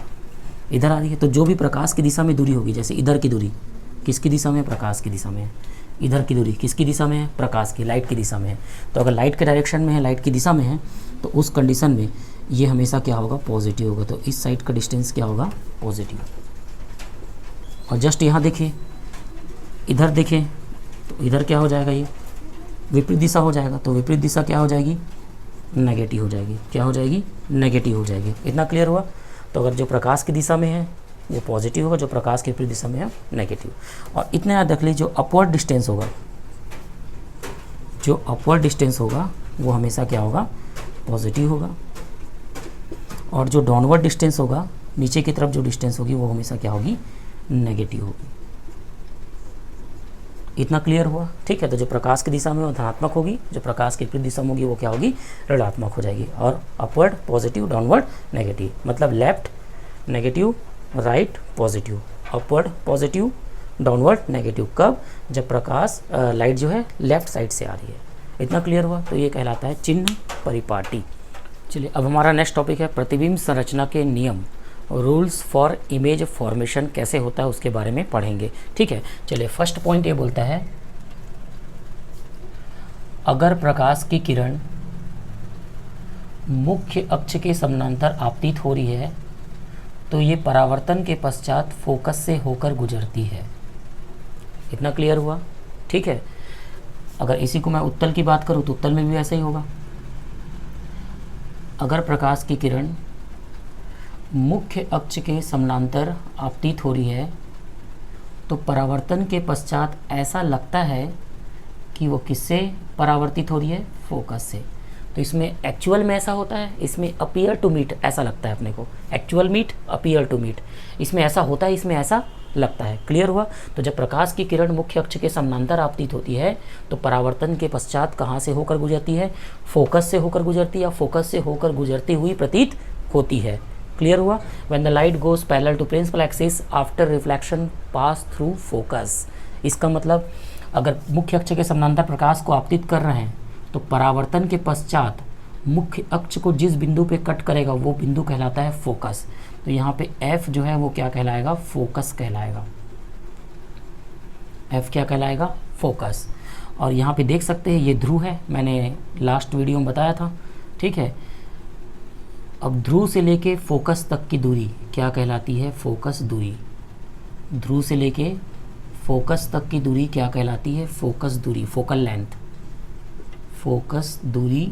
इधर आ रही है, तो जो भी प्रकाश की दिशा में दूरी होगी, जैसे इधर की दूरी किसकी दिशा में? प्रकाश की दिशा में है। इधर की दूरी किसकी दिशा में है? प्रकाश की, लाइट की दिशा में है। तो अगर लाइट के डायरेक्शन में है, लाइट की दिशा में है, तो उस कंडीशन में ये हमेशा क्या होगा? पॉजिटिव होगा। तो इस साइड का डिस्टेंस क्या होगा? पॉजिटिव। और जस्ट यहाँ देखिए, इधर देखें तो इधर क्या हो जाएगा? ये विपरीत दिशा हो जाएगा। तो विपरीत दिशा क्या हो जाएगी? नेगेटिव हो जाएगी। क्या हो जाएगी? नेगेटिव हो जाएगी। इतना क्लियर हुआ? तो अगर जो प्रकाश की दिशा में है वो पॉजिटिव होगा, जो प्रकाश की विपरीत दिशा में है नेगेटिव। और इतना याद रख लीजिए, जो अपवर्ड डिस्टेंस होगा, जो अपवर्ड डिस्टेंस होगा वो हमेशा क्या होगा? पॉजिटिव होगा। और जो डाउनवर्ड डिस्टेंस होगा, नीचे की तरफ जो डिस्टेंस होगी वो हमेशा क्या होगी? नेगेटिव होगी। इतना क्लियर हुआ? ठीक है। तो जो प्रकाश की दिशा में वो धनात्मक होगी, जो प्रकाश की विपरीत दिशा में होगी वो क्या होगी? ऋणात्मक हो जाएगी। और अपवर्ड पॉजिटिव, डाउनवर्ड नेगेटिव। मतलब left negative, right positive, upward positive, downward negative. कब? जब प्रकाश लाइट जो है लेफ्ट साइड से आ रही है। इतना क्लियर हुआ? तो ये कहलाता है चिन्ह परिपाटी। चलिए, अब हमारा नेक्स्ट टॉपिक है प्रतिबिंब संरचना के नियम, रूल्स फॉर इमेज फॉर्मेशन कैसे होता है उसके बारे में पढ़ेंगे। ठीक है। चलिए, फर्स्ट पॉइंट ये बोलता है, अगर प्रकाश की किरण मुख्य अक्ष के समानांतर आपतित हो रही है तो ये परावर्तन के पश्चात फोकस से होकर गुजरती है। इतना क्लियर हुआ? ठीक है। अगर इसी को मैं उत्तल की बात करूं तो उत्तल में भी ऐसा ही होगा। अगर प्रकाश की किरण मुख्य अक्ष के समानांतर आपतित हो रही है तो परावर्तन के पश्चात ऐसा लगता है कि वो किससे परावर्तित हो रही है? फोकस से। तो इसमें एक्चुअल में ऐसा होता है, इसमें अपीयर टू मीट ऐसा लगता है अपने को। Actual meet, appear to meet, इसमें ऐसा होता है, इसमें ऐसा लगता है। क्लियर हुआ? तो जब प्रकाश की किरण मुख्य अक्ष के समानांतर आपतित होती है तो परावर्तन के पश्चात कहाँ से होकर गुजरती है? फोकस से होकर गुजरती है, या फोकस से होकर गुजरती हुई प्रतीत होती है। क्लियर हुआ? When the light goes parallel to principal axis after reflection pass through focus. इसका मतलब अगर मुख्य अक्ष के समानांतर प्रकाश को आपतित कर रहे हैं तो परावर्तन के पश्चात मुख्य अक्ष को जिस बिंदु पे कट करेगा वो बिंदु कहलाता है फोकस। तो यहाँ पे F जो है वो क्या कहलाएगा? फोकस कहलाएगा। F क्या कहलाएगा? फोकस। और यहाँ पे देख सकते हैं ये ध्रुव है, मैंने लास्ट वीडियो में बताया था। ठीक है। अब ध्रुव से लेके फोकस तक की दूरी क्या कहलाती है? फोकस दूरी। ध्रुव से लेके फोकस तक की दूरी क्या कहलाती है? फोकस दूरी, फोकल लेंथ। फोकस दूरी,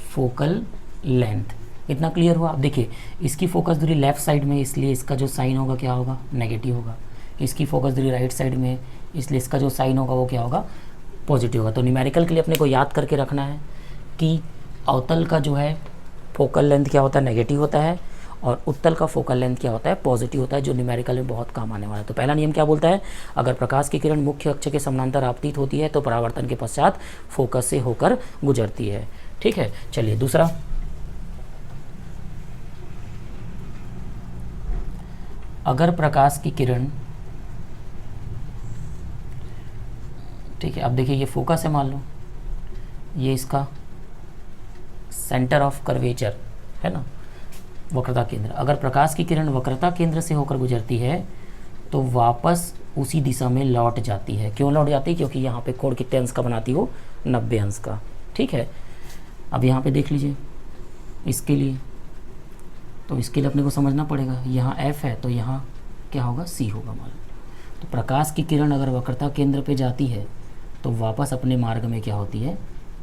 फोकल लेंथ। इतना क्लियर हुआ? अब देखिए, इसकी फोकस दूरी लेफ्ट साइड में, इसलिए इसका जो साइन होगा क्या होगा? नेगेटिव होगा। इसकी फोकस दूरी राइट साइड में, इसलिए इसका जो साइन होगा वो क्या होगा? पॉजिटिव होगा। तो न्यूमेरिकल के लिए अपने को याद करके रखना है कि अवतल का जो है फोकल लेंथ क्या होता है? नेगेटिव होता है। और उत्तल का फोकल लेंथ क्या होता है? पॉजिटिव होता है, जो न्यूमेरिकल में बहुत काम आने वाला है। तो पहला नियम क्या बोलता है? अगर प्रकाश की किरण मुख्य अक्ष के समानांतर आपतित होती है तो परावर्तन के पश्चात फोकस से होकर गुजरती है। ठीक है। चलिए, दूसरा, अगर प्रकाश की किरण, ठीक है, अब देखिए ये फोकस है मान लो, ये इसका सेंटर ऑफ कर्वेचर है ना, वक्रता केंद्र। अगर प्रकाश की किरण वक्रता केंद्र से होकर गुजरती है तो वापस उसी दिशा में लौट जाती है। क्यों लौट जाती है? क्योंकि यहाँ पे कोण कितने अंश का बनाती हो, 90 अंश का। ठीक है, अब यहाँ पे देख लीजिए इसके लिए, तो इसके लिए अपने को समझना पड़ेगा, यहाँ F है तो यहाँ क्या होगा, C होगा मान लो। तो प्रकाश की किरण अगर वक्रता केंद्र पे जाती है तो वापस अपने मार्ग में क्या होती है,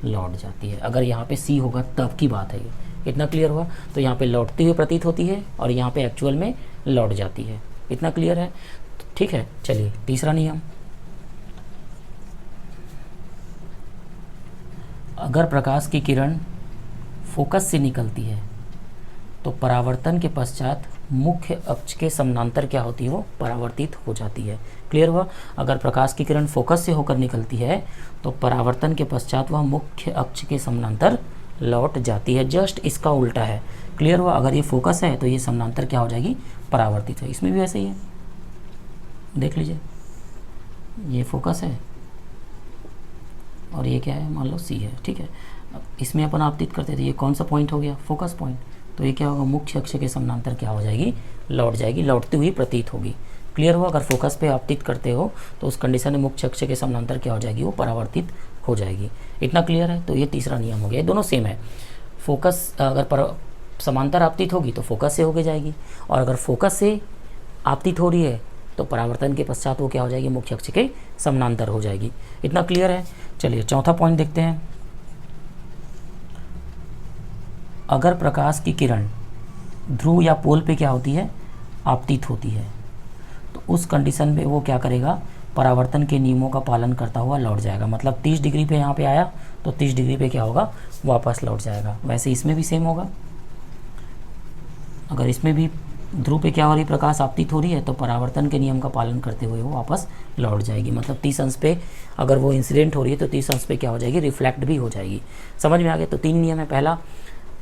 लौट जाती है। अगर यहाँ पे C होगा तब की बात है ये। इतना क्लियर हुआ? तो यहाँ पे लौटती हुई प्रतीत होती है और यहाँ पे एक्चुअल में लौट जाती है। इतना क्लियर है? ठीक है, चलिए तीसरा नियम, अगर प्रकाश की किरण फोकस से निकलती है तो परावर्तन के पश्चात मुख्य अक्ष के समानांतर क्या होती है, वो परावर्तित हो जाती है। क्लियर हुआ? अगर प्रकाश की किरण फोकस से होकर निकलती है तो परावर्तन के पश्चात वह मुख्य अक्ष के समानांतर लौट जाती है। जस्ट इसका उल्टा है। क्लियर हुआ? अगर ये फोकस है तो ये समानांतर क्या हो जाएगी, परावर्तित हो। इसमें भी ऐसे ही है, देख लीजिए, ये फोकस है और ये क्या है, मान लो C है। ठीक है, अब इसमें अपन आपतित करते थे, ये कौन सा पॉइंट हो गया, फोकस पॉइंट। तो ये क्या होगा, मुख्य अक्ष के समानांतर क्या हो जाएगी, लौट जाएगी, लौटती हुई प्रतीत होगी। क्लियर हुआ? अगर फोकस पे आपतित करते हो तो उस कंडीशन में मुख्य अक्ष के समानांतर क्या हो जाएगी, वो परावर्तित हो जाएगी। इतना क्लियर है? तो ये तीसरा नियम हो गया। दोनों सेम है। फोकस अगर समांतर आपतित होगी तो फोकस से होके जाएगी, और अगर फोकस से आपतित हो रही है तो परावर्तन के पश्चात वो क्या हो जाएगी, मुख्य अक्ष के समानांतर हो जाएगी। इतना क्लियर है? चलिए चौथा पॉइंट देखते हैं। अगर प्रकाश की किरण ध्रुव या पोल पे क्या होती है, आपतित होती है, तो उस कंडीशन में वो क्या करेगा, परावर्तन के नियमों का पालन करता हुआ लौट जाएगा। मतलब 30 डिग्री पे यहाँ पे आया तो 30 डिग्री पे क्या होगा, वापस लौट जाएगा। वैसे इसमें भी सेम होगा। अगर इसमें भी ध्रुव पे क्या हो रही, प्रकाश आपतित हो रही है, तो परावर्तन के नियम का पालन करते हुए वो वापस लौट जाएगी। मतलब 30 अंश पे अगर वो इंसिडेंट हो रही है तो 30 अंश पे क्या हो जाएगी, रिफ्लेक्ट भी हो जाएगी। समझ में आ गया? तो 3 नियम है। पहला,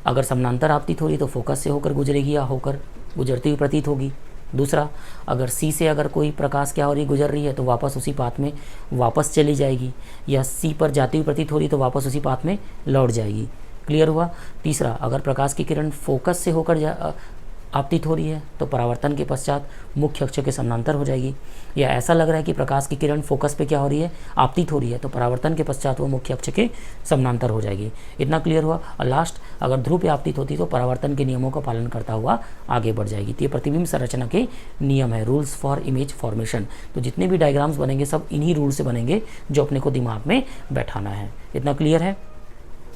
अगर समानांतर आपतित हो रही है तो फोकस से होकर गुजरेगी या होकर गुजरती हुई प्रतीत होगी। दूसरा, अगर C से अगर कोई प्रकाश क्या हो रही, गुजर रही है, तो वापस उसी पाथ में वापस चली जाएगी, या C पर जाती हुई प्रतीत हो रही है तो वापस उसी पाथ में लौट जाएगी। क्लियर हुआ? तीसरा, अगर प्रकाश की किरण फोकस से होकर आपतित हो रही है तो परावर्तन के पश्चात मुख्य अक्ष के समानांतर हो जाएगी, या ऐसा लग रहा है कि प्रकाश की किरण फोकस पे क्या हो रही है, आपतित हो रही है, तो परावर्तन के पश्चात वो मुख्य अक्ष के समानांतर हो जाएगी। इतना क्लियर हुआ? और लास्ट, अगर ध्रुव पे आपतित होती तो परावर्तन के नियमों का पालन करता हुआ आगे बढ़ जाएगी। तो ये प्रतिबिंब संरचना के नियम है, रूल्स फॉर इमेज फॉर्मेशन। तो जितने भी डायग्राम्स बनेंगे सब इन्हीं रूल से बनेंगे जो अपने को दिमाग में बैठाना है। इतना क्लियर है?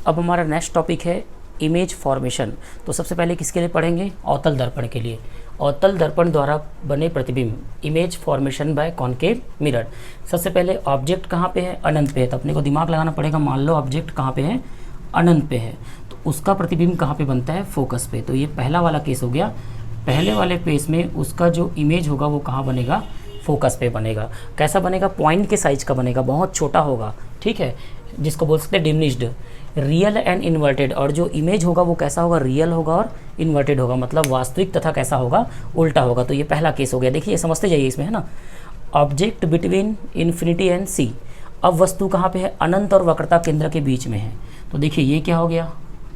अब हमारा नेक्स्ट टॉपिक है इमेज फॉर्मेशन। तो सबसे पहले किसके लिए पढ़ेंगे, अवतल दर्पण के लिए। अवतल दर्पण द्वारा बने प्रतिबिंब, image formation by concave mirror. सबसे पहले ऑब्जेक्ट कहाँ पे है, अनंत पे है, तो अपने को दिमाग लगाना पड़ेगा। मान लो ऑब्जेक्ट कहाँ पे है, अनंत पे है, तो उसका प्रतिबिंब कहाँ पे बनता है, फोकस पे। तो ये पहला वाला केस हो गया। पहले वाले केस में उसका जो इमेज होगा वो कहाँ बनेगा, फोकस पे बनेगा। कैसा बनेगा, पॉइंट के साइज का बनेगा, बहुत छोटा होगा। ठीक है, जिसको बोल सकते हैं डिमिनिश्ड, रियल एंड इन्वर्टेड। और जो इमेज होगा वो कैसा होगा, रियल होगा और इन्वर्टेड होगा, मतलब वास्तविक तथा कैसा होगा, उल्टा होगा। तो ये पहला केस हो गया। देखिए समझते जाइए इसमें, है ना। Object between infinity and C। अब वस्तु कहाँ पे है, अनंत और वक्रता केंद्र के बीच में है। तो देखिए ये क्या हो गया,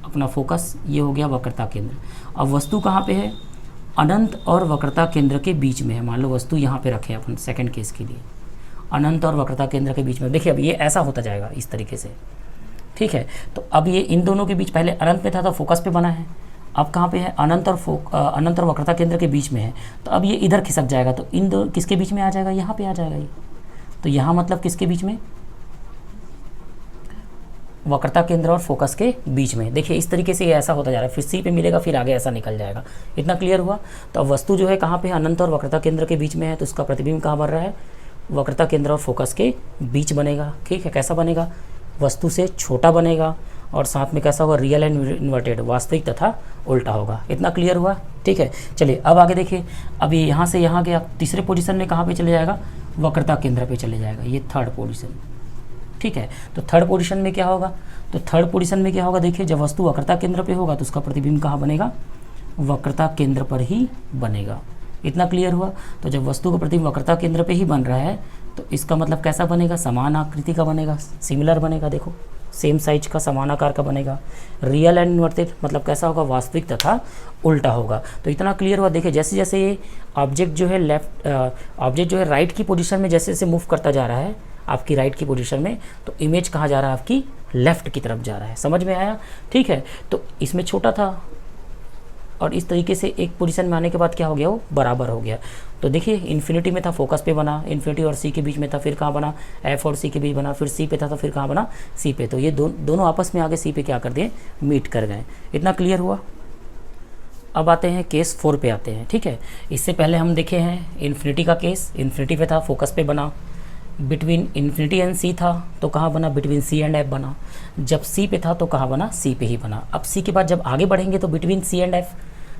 अपना फोकस, ये हो गया वक्रता केंद्र। अब वस्तु कहाँ पे है, अनंत और वक्रता केंद्र के बीच में है। मान लो वस्तु यहाँ पे रखे अपन सेकंड केस के लिए, अनंत और वक्रता केंद्र के बीच में। देखिए अब ये ऐसा होता जाएगा इस तरीके से। ठीक है, तो अब ये इन दोनों के बीच, पहले अनंत में था तो फोकस पे बना है, अब कहाँ पे है, अनंत और वक्रता केंद्र के बीच में है। तो अब ये इधर खिसक जाएगा, तो इन दो किसके बीच में आ जाएगा, यहाँ पे आ जाएगा ये। तो यहाँ मतलब किसके बीच में, वक्रता केंद्र और फोकस के बीच में। देखिए इस तरीके से ये ऐसा होता जा रहा है, फिर C पे मिलेगा, फिर आगे ऐसा निकल जाएगा। इतना क्लियर हुआ? तो अब वस्तु जो है कहाँ पे है, अनंत और वक्रता केंद्र के बीच में है, तो उसका प्रतिबिंब कहाँ बन रहा है, वक्रता केंद्र और फोकस के बीच बनेगा। ठीक है, कैसा बनेगा, वस्तु से छोटा बनेगा, और साथ में कैसा होगा, रियल एंड इन्वर्टेड, वास्तविक तथा उल्टा होगा। इतना क्लियर हुआ? ठीक है, चलिए अब आगे देखिए। अभी यहाँ से यहाँ गया, तीसरे पोजीशन में कहाँ पे चले जाएगा, वक्रता केंद्र पे चले जाएगा, ये थर्ड पोजीशन। ठीक है, तो थर्ड पोजीशन में क्या होगा, तो थर्ड पोजीशन में क्या होगा, देखिए जब वस्तु वक्रता केंद्र पे होगा तो उसका प्रतिबिंब कहाँ बनेगा, वक्रता केंद्र पर ही बनेगा। इतना क्लियर हुआ? तो जब वस्तु का प्रतिबिंब वक्रता केंद्र पे ही बन रहा है तो इसका मतलब कैसा बनेगा, समान आकृति का बनेगा, सिमिलर बनेगा। देखो सेम साइज का, समान आकार का बनेगा। रियल एंड इन्वर्टेड मतलब कैसा होगा, वास्तविक तथा उल्टा होगा। तो इतना क्लियर हुआ। देखिए जैसे जैसे ये ऑब्जेक्ट जो है राइट की पोजीशन में जैसे जैसे मूव करता जा रहा है आपकी राइट की पोजीशन में, तो इमेज कहाँ जा रहा है, आपकी लेफ्ट की तरफ जा रहा है। समझ में आया? ठीक है, तो इसमें छोटा था और इस तरीके से एक पोजीशन में आने के बाद क्या हो गया, वो बराबर हो गया। तो देखिए इन्फिनिटी में था, फोकस पे बना, इन्फिनिटी और सी के बीच में था, फिर कहाँ बना, एफ और सी के बीच बना, फिर सी पे था तो फिर कहाँ बना, सी पे। तो ये दोनों आपस में आगे सी पे क्या कर दिए, मीट कर गए। इतना क्लियर हुआ। अब आते हैं केस 4 पे आते हैं। ठीक है, इससे पहले हम देखे हैं इन्फिनिटी का केस। इन्फिनिटी पे था, फोकस पे बना, बिटवीन इन्फिनिटी एंड सी था तो कहाँ बना, बिटवीन सी एंड एफ बना। जब सी पे था तो कहाँ बना, सी पे ही बना। अब सी के बाद जब आगे बढ़ेंगे तो बिटवीन सी एंड एफ,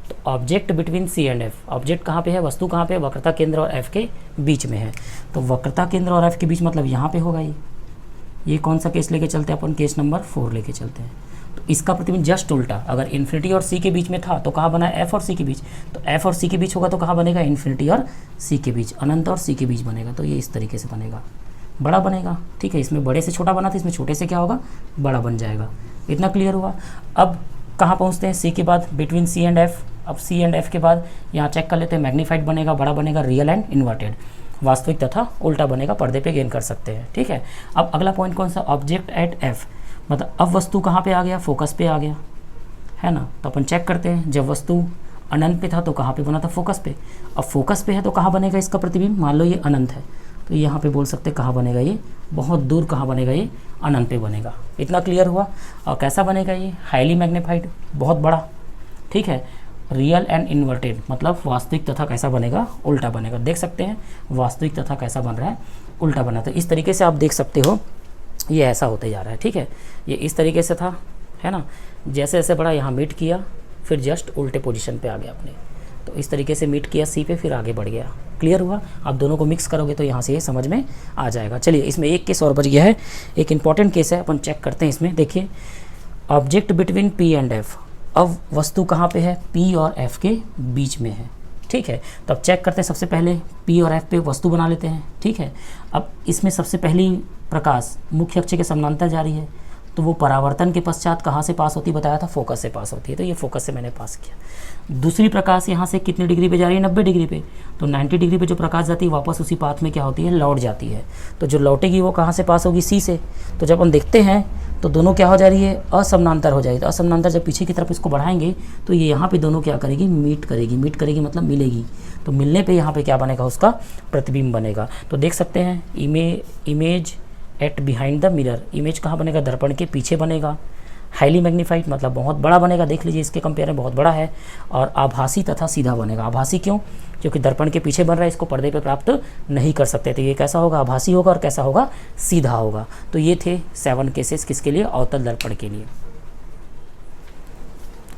तो object between C and F, object कहाँ पे है, वस्तु कहाँ पे है, वक्रता केंद्र और एफ के बीच में है। तो वक्रता केंद्र और एफ के बीच मतलब यहाँ पे होगा ये कौन सा केस लेके चलते हैं अपन, केस नंबर 4 लेके चलते हैं। तो इसका प्रतिबिंब जस्ट उल्टा, अगर इन्फिनिटी और सी के बीच में था तो कहाँ बना, एफ और सी के बीच। तो एफ और सी के बीच होगा तो कहाँ बनेगा, इन्फिनिटी और सी के बीच, अनंत और सी के बीच बनेगा। तो ये इस तरीके से बनेगा, बड़ा बनेगा। ठीक है, इसमें बड़े से छोटा बना था, इसमें छोटे से क्या होगा, बड़ा बन जाएगा। इतना क्लियर हुआ। अब कहाँ पहुँचते हैं, सी के बाद बिटवीन सी एंड एफ। अब सी एंड एफ के बाद यहाँ चेक कर लेते हैं, मैग्नीफाइड बनेगा, बड़ा बनेगा, रियल एंड इन्वर्टेड, वास्तविक तथा उल्टा बनेगा, पर्दे पे गेन कर सकते हैं। ठीक है, अब अगला पॉइंट कौन सा, ऑब्जेक्ट एट एफ, मतलब अब वस्तु कहाँ पे आ गया, फोकस पे आ गया, है ना। तो अपन चेक करते हैं, जब वस्तु अनंत पे था तो कहाँ पे बना था, फोकस पे। अब फोकस पे है तो कहाँ बनेगा इसका प्रतिबिंब, मान लो ये अनंत है तो यहाँ पे बोल सकते हैं कहाँ बनेगा, ये बहुत दूर कहाँ बनेगा, ये अनंत पे बनेगा। इतना क्लियर हुआ। और कैसा बनेगा, ये हाईली मैग्नीफाइड, बहुत बड़ा। ठीक है, रियल एंड इन्वर्टेड मतलब वास्तविक तथा कैसा बनेगा, उल्टा बनेगा। देख सकते हैं वास्तविक तथा कैसा बन रहा है, उल्टा बना। तो इस तरीके से आप देख सकते हो ये ऐसा होते जा रहा है। ठीक है, ये इस तरीके से था, है ना। जैसे जैसे बड़ा यहाँ मीट किया, फिर जस्ट उल्टे पोजीशन पे आ गया अपने। तो इस तरीके से मीट किया सी पे, फिर आगे बढ़ गया। क्लियर हुआ। आप दोनों को मिक्स करोगे तो यहाँ से ये समझ में आ जाएगा। चलिए इसमें एक केस और बच गया है, एक इंपॉर्टेंट केस है, अपन चेक करते हैं इसमें। देखिए object between P and F, अब वस्तु कहाँ पे है, पी और एफ के बीच में है। ठीक है, तो अब चेक करते हैं, सबसे पहले पी और एफ पे वस्तु बना लेते हैं। ठीक है, अब इसमें सबसे पहली प्रकाश मुख्य अक्ष के समानांतर जा रही है, तो वो परावर्तन के पश्चात कहाँ से पास होती, बताया था फोकस से पास होती है, तो ये फोकस से मैंने पास किया। दूसरी प्रकाश यहाँ से कितने डिग्री पे जा रही है, 90 डिग्री पे। तो 90 डिग्री पे जो प्रकाश जाती है वापस उसी पाथ में क्या होती है, लौट जाती है। तो जो लौटेगी वो कहाँ से पास होगी, सी से। तो जब हम देखते हैं तो दोनों क्या हो जा रही है, असमानांतर हो जाएगी। तो असमानांतर जब पीछे की तरफ इसको बढ़ाएंगे तो ये यहाँ पे दोनों क्या करेगी, मीट करेगी। मीट करेगी मतलब मिलेगी। तो मिलने पे यहाँ पे क्या बनेगा, उसका प्रतिबिंब बनेगा। तो देख सकते हैं image at behind the mirror, image कहाँ बनेगा, दर्पण के पीछे बनेगा। हाईली मैग्नीफाइड मतलब बहुत बड़ा बनेगा, देख लीजिए इसके कंपेयर में बहुत बड़ा है। और आभासी तथा सीधा बनेगा। आभासी क्यों, क्योंकि दर्पण के पीछे बन रहा है, इसको पर्दे पे प्राप्त नहीं कर सकते। तो ये कैसा होगा, आभासी होगा, और कैसा होगा, सीधा होगा। तो ये थे 7 केसेस किसके लिए, अवतल दर्पण के लिए।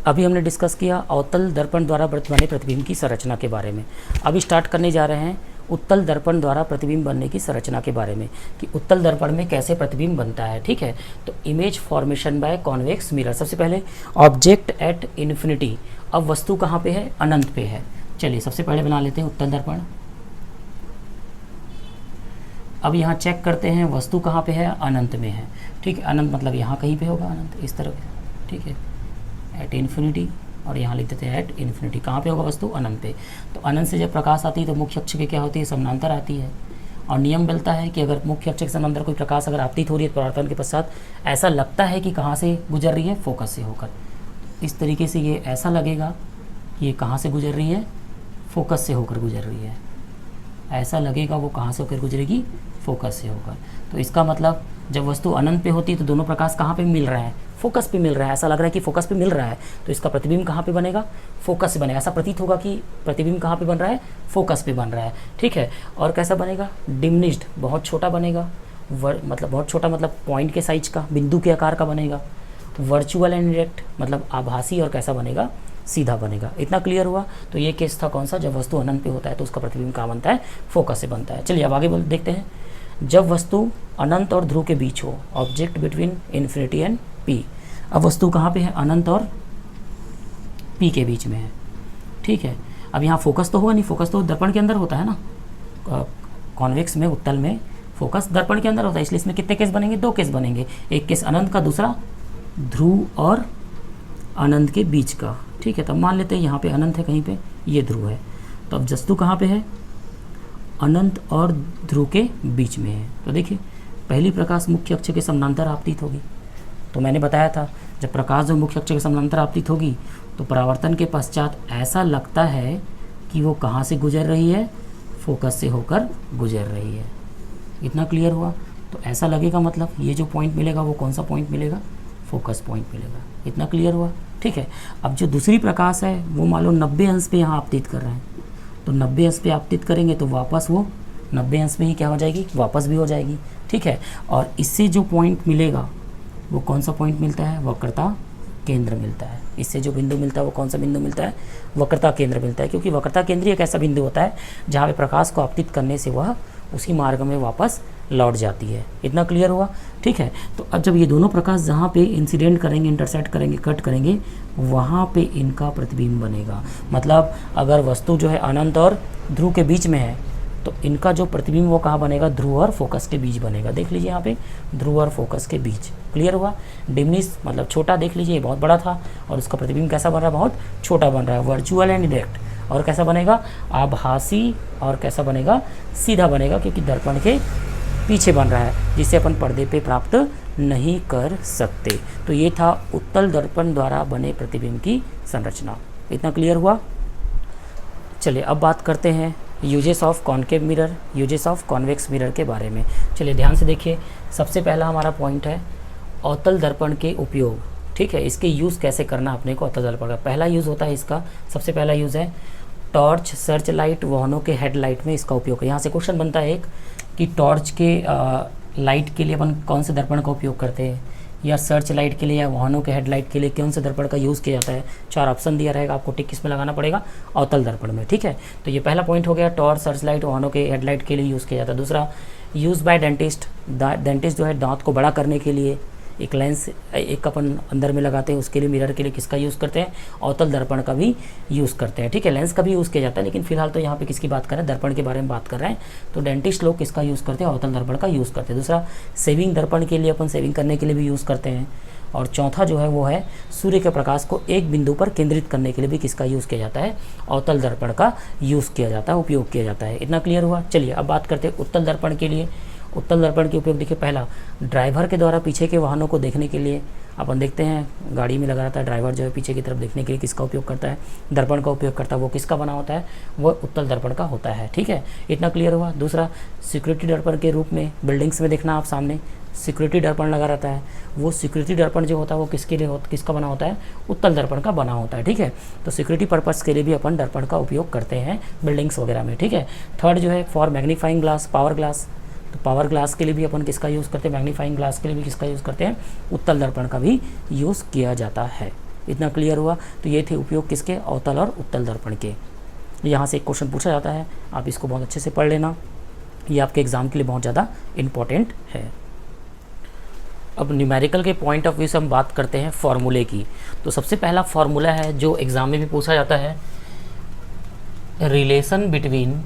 अभी हमने डिस्कस किया अवतल दर्पण द्वारा बने प्रतिबिंब की संरचना के बारे में। अभी स्टार्ट करने जा रहे हैं उत्तल दर्पण द्वारा प्रतिबिंब बनने की संरचना के बारे में, कि उत्तल दर्पण में कैसे प्रतिबिंब बनता है। ठीक है, तो image formation by convex mirror. सबसे पहले ऑब्जेक्ट एट इन्फिनिटी, अब वस्तु कहाँ पे है, अनंत पे है। चलिए सबसे पहले बना लेते हैं उत्तल दर्पण। अब यहाँ चेक करते हैं वस्तु कहाँ पे है, अनंत में है। ठीक है, अनंत मतलब यहाँ कहीं पे होगा अनंत, इस तरफ। ठीक है, एट इन्फिनिटी, और यहाँ लिख देते हैं एट इन्फिनिटी। कहाँ पे होगा वस्तु, अनंत पे। तो अनंत से जब प्रकाश आती है तो मुख्य अक्ष के क्या होती है, समानांतर आती है। और नियम मिलता है कि अगर मुख्य अक्ष के समानांतर कोई प्रकाश अगर आपतित हो रही है परावर्तन के पश्चात, ऐसा लगता है कि कहाँ से गुजर रही है, फोकस से होकर। इस तरीके से ये ऐसा लगेगा कि ये कहाँ से गुजर रही है, फोकस से होकर गुजर रही है। ऐसा लगेगा वो कहाँ से होकर गुजरेगी, फोकस से होकर। तो इसका मतलब जब वस्तु अनंत पे होती है तो दोनों प्रकाश कहाँ पे मिल रहे हैं, फोकस पे मिल रहा है। ऐसा लग रहा है कि फोकस पे मिल रहा है, तो इसका प्रतिबिंब कहाँ पे बनेगा, फोकस से बनेगा। ऐसा प्रतीत होगा कि प्रतिबिंब कहाँ पे बन रहा है, फोकस पे बन रहा है। ठीक है, और कैसा बनेगा, डिमिनिश्ड, बहुत छोटा बनेगा। मतलब बहुत छोटा मतलब पॉइंट के साइज का, बिंदु के आकार का बनेगा। वर्चुअल एंड डायरेक्ट मतलब आभासी, और कैसा बनेगा, सीधा बनेगा। इतना क्लियर हुआ। तो ये केस था कौन सा, जब वस्तु अनंत पे होता है तो उसका प्रतिबिंब कहाँ बनता है, फोकस से बनता है। चलिए अब आगे देखते हैं। जब वस्तु अनंत और ध्रुव के बीच हो, object between infinity and P. अब वस्तु कहाँ पे है, अनंत और पी के बीच में है। ठीक है, अब यहाँ फोकस तो होगा नहीं, फोकस तो दर्पण के अंदर होता है ना, कॉन्वेक्स में, उत्तल में फोकस दर्पण के अंदर होता है, इसलिए इसमें कितने केस बनेंगे, 2 केस बनेंगे, एक केस अनंत का, दूसरा ध्रुव और अनंत के बीच का। ठीक है, तब मान लेते हैं यहाँ पे अनंत है, कहीं पे ये ध्रुव है, तो अब जस्तु कहाँ पे है, अनंत और ध्रुव के बीच में है। तो देखिए पहली प्रकाश मुख्य अक्ष के समानांतर आपतित होगी, तो मैंने बताया था जब प्रकाश जो मुख्य अक्ष के समानांतर आपतित होगी तो परावर्तन के पश्चात ऐसा लगता है कि वो कहाँ से गुजर रही है, फोकस से होकर गुजर रही है। इतना क्लियर हुआ। तो ऐसा लगेगा मतलब ये जो पॉइंट मिलेगा वो कौन सा पॉइंट मिलेगा, फोकस पॉइंट मिलेगा। इतना क्लियर हुआ। ठीक है, अब जो दूसरी प्रकाश है वो मान लो 90 अंश पे यहाँ आपतित कर रहे हैं, तो 90 अंश पे आपतित करेंगे तो वापस वो 90 अंश में ही क्या हो जाएगी, वापस भी हो जाएगी। ठीक है, और इससे जो पॉइंट मिलेगा वो कौन सा पॉइंट मिलता है, वक्रता केंद्र मिलता है। इससे जो बिंदु मिलता है वो कौन सा बिंदु मिलता है, वक्रता केंद्र मिलता है, क्योंकि वक्रता केंद्र एक ऐसा बिंदु होता है जहाँ पे प्रकाश को आपतित करने से वह उसी मार्ग में वापस लौट जाती है। इतना क्लियर हुआ। ठीक है, तो अब जब ये दोनों प्रकाश जहाँ पे इंसिडेंट करेंगे, इंटरसेक्ट करेंगे, कट करेंगे, वहाँ पे इनका प्रतिबिंब बनेगा। मतलब अगर वस्तु जो है अनंत और ध्रुव के बीच में है तो इनका जो प्रतिबिंब वो कहाँ बनेगा, ध्रुव और फोकस के बीच बनेगा। देख लीजिए यहाँ पे ध्रुव और फोकस के बीच। क्लियर हुआ। डिमिनिश मतलब छोटा, देख लीजिए ये बहुत बड़ा था और उसका प्रतिबिंब कैसा बन रहा है, बहुत छोटा बन रहा है। वर्चुअल एंड डायरेक्ट, और कैसा बनेगा, आभासी, और कैसा बनेगा, सीधा बनेगा, क्योंकि दर्पण के पीछे बन रहा है, जिसे अपन पर्दे पे प्राप्त नहीं कर सकते। तो ये था उत्तल दर्पण द्वारा बने प्रतिबिंब की संरचना। इतना क्लियर हुआ। चलिए अब बात करते हैं uses of concave mirror, uses of convex mirror के बारे में। चलिए ध्यान से देखिए, सबसे पहला हमारा पॉइंट है अवतल दर्पण के उपयोग। ठीक है, इसके यूज़ कैसे करना अपने को अवतल दर्पण का। पहला यूज़ होता है इसका, सबसे पहला यूज़ है टॉर्च, सर्च लाइट, वाहनों के हेडलाइट में इसका उपयोग है। यहाँ से क्वेश्चन बनता है एक कि टॉर्च के लाइट के लिए अपन कौन से दर्पण का उपयोग करते हैं, या सर्च लाइट के लिए या वाहनों के हेडलाइट के लिए कौन से दर्पण का यूज़ किया जाता है। 4 ऑप्शन दिया रहेगा, आपको टिक किस में लगाना पड़ेगा, अवतल दर्पण में। ठीक है, तो ये पहला पॉइंट हो गया, टॉर्च, सर्च लाइट, वाहनों के हेडलाइट के लिए यूज़ किया जाता है। दूसरा, यूज़ बाय डेंटिस्ट, डेंटिस्ट जो है दांत को बड़ा करने के लिए एक लेंस एक अपन अंदर में लगाते हैं, उसके लिए मिरर के लिए किसका यूज़ करते हैं, अवतल दर्पण का भी यूज़ करते हैं। ठीक है, लेंस का भी यूज़ किया जाता है, लेकिन फिलहाल तो यहाँ पे किसकी बात कर रहे हैं, दर्पण के बारे में बात कर रहे हैं। तो डेंटिस्ट लोग किसका यूज़ करते हैं, अवतल दर्पण का यूज़ करते हैं। दूसरा, सेविंग दर्पण के लिए अपन सेविंग करने के लिए भी यूज़ करते हैं। और चौथा जो है वो है सूर्य के प्रकाश को एक बिंदु पर केंद्रित करने के लिए भी किसका यूज़ किया जाता है, अवतल दर्पण का यूज़ किया जाता है, उपयोग किया जाता है। इतना क्लियर हुआ। चलिए अब बात करते हैं उत्तल दर्पण के लिए। उत्तल दर्पण के उपयोग देखिए, पहला, ड्राइवर के द्वारा पीछे के वाहनों को देखने के लिए अपन देखते हैं गाड़ी में लगा रहता है, ड्राइवर जो है पीछे की तरफ देखने के लिए किसका उपयोग करता है, दर्पण का उपयोग करता है। वो किसका बना होता है, वो उत्तल दर्पण का होता है। ठीक है, इतना क्लियर हुआ। दूसरा, सिक्योरिटी दर्पण के रूप में बिल्डिंग्स में देखना आप सामने सिक्योरिटी दर्पण लगा रहता है, वो सिक्योरिटी दर्पण जो होता है वो किसके लिए किसका बना होता है, उत्तल दर्पण का बना होता है। ठीक है, तो सिक्योरिटी पर्पस के लिए भी अपन दर्पण का उपयोग करते हैं बिल्डिंग्स वगैरह में। ठीक है, थर्ड जो है for magnifying glass, power glass, तो पावर ग्लास के लिए भी अपन किसका यूज़ करते हैं, मैग्नीफाइंग ग्लास के लिए भी किसका यूज़ करते हैं, उत्तल दर्पण का भी यूज़ किया जाता है। इतना क्लियर हुआ। तो ये थे उपयोग किसके, अवतल और उत्तल दर्पण के। यहाँ से एक क्वेश्चन पूछा जाता है, आप इसको बहुत अच्छे से पढ़ लेना, ये आपके एग्जाम के लिए बहुत ज़्यादा इम्पोर्टेंट है। अब न्यूमेरिकल के पॉइंट ऑफ व्यू से हम बात करते हैं फॉर्मूले की। तो सबसे पहला फॉर्मूला है जो एग्जाम में भी पूछा जाता है, relation between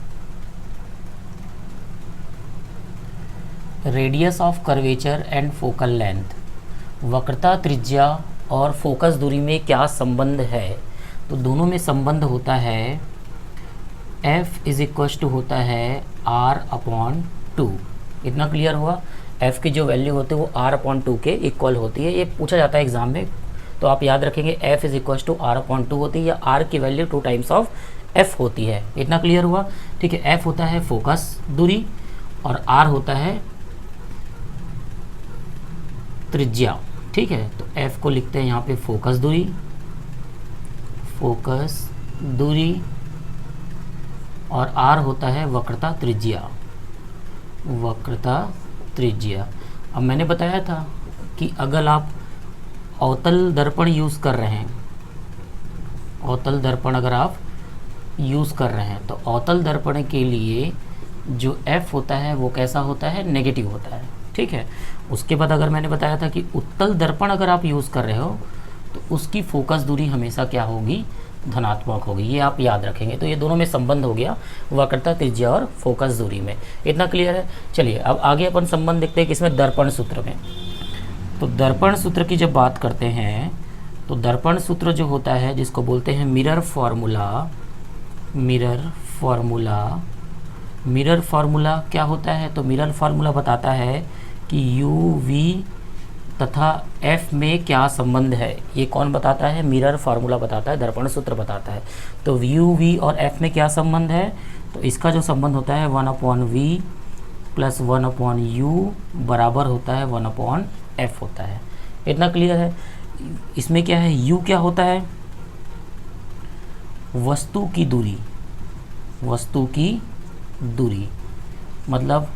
radius of curvature and focal length, वक्रता त्रिज्या और फोकस दूरी में क्या संबंध है। तो दोनों में संबंध होता है F इज इक्वल टू होता है R/2। इतना क्लियर हुआ। F की जो वैल्यू होती है वो R/2 के इक्वल होती है, ये पूछा जाता है एग्जाम में। तो आप याद रखेंगे F is equal to R/2 होती है, या R की वैल्यू 2 टाइम्स ऑफ F होती है। इतना क्लियर हुआ। ठीक है, F होता है फोकस दूरी और R होता है त्रिज्या। ठीक है, तो F को लिखते हैं यहाँ पे फोकस दूरी, फोकस दूरी, और R होता है वक्रता त्रिज्या, वक्रता त्रिज्या। अब मैंने बताया था कि अगर आप अवतल दर्पण यूज़ कर रहे हैं, अवतल दर्पण अगर आप यूज़ कर रहे हैं तो अवतल दर्पण के लिए जो F होता है वो कैसा होता है, नेगेटिव होता है। ठीक है, उसके बाद अगर मैंने बताया था कि उत्तल दर्पण अगर आप यूज़ कर रहे हो तो उसकी फोकस दूरी हमेशा क्या होगी, धनात्मक होगी, ये आप याद रखेंगे। तो ये दोनों में संबंध हो गया वक्रता त्रिज्या और फोकस दूरी में। इतना क्लियर है। चलिए अब आगे अपन संबंध देखते हैं किसमें, दर्पण सूत्र में। तो दर्पण सूत्र की जब बात करते हैं तो दर्पण सूत्र जो होता है जिसको बोलते हैं मिरर फॉर्मूला। मिरर फार्मूला क्या होता है, तो मिरर फार्मूला बताता है कि यू वी तथा एफ में क्या संबंध है। ये कौन बताता है, मिरर फार्मूला बताता है, दर्पण सूत्र बताता है। तो यू वी और एफ में क्या संबंध है, तो इसका जो संबंध होता है 1/v प्लस 1/u बराबर होता है 1/f होता है। इतना क्लियर है। इसमें क्या है, u क्या होता है, वस्तु की दूरी मतलब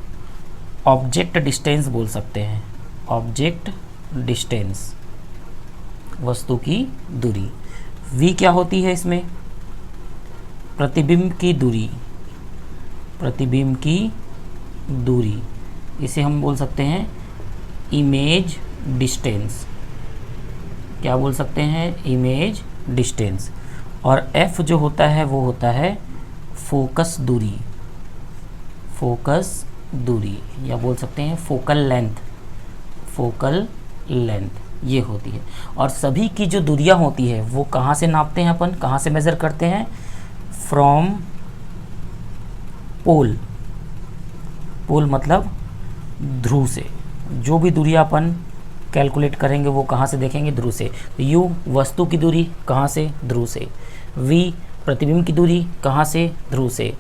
ऑब्जेक्ट डिस्टेंस बोल सकते हैं, ऑब्जेक्ट डिस्टेंस, वस्तु की दूरी। v क्या होती है इसमें, प्रतिबिंब की दूरी, इसे हम बोल सकते हैं इमेज डिस्टेंस। क्या बोल सकते हैं, इमेज डिस्टेंस। और f जो होता है वो होता है फोकस दूरी या बोल सकते हैं फोकल लेंथ ये होती है। और सभी की जो दूरियां होती है वो कहाँ से नापते हैं अपन, कहाँ से मेज़र करते हैं, फ्रॉम पोल मतलब ध्रुव से। जो भी दूरियां अपन कैलकुलेट करेंगे वो कहाँ से देखेंगे, ध्रुव से। तो u वस्तु की दूरी कहाँ से, ध्रुव से। v प्रतिबिंब की दूरी कहाँ से, ध्रुव से।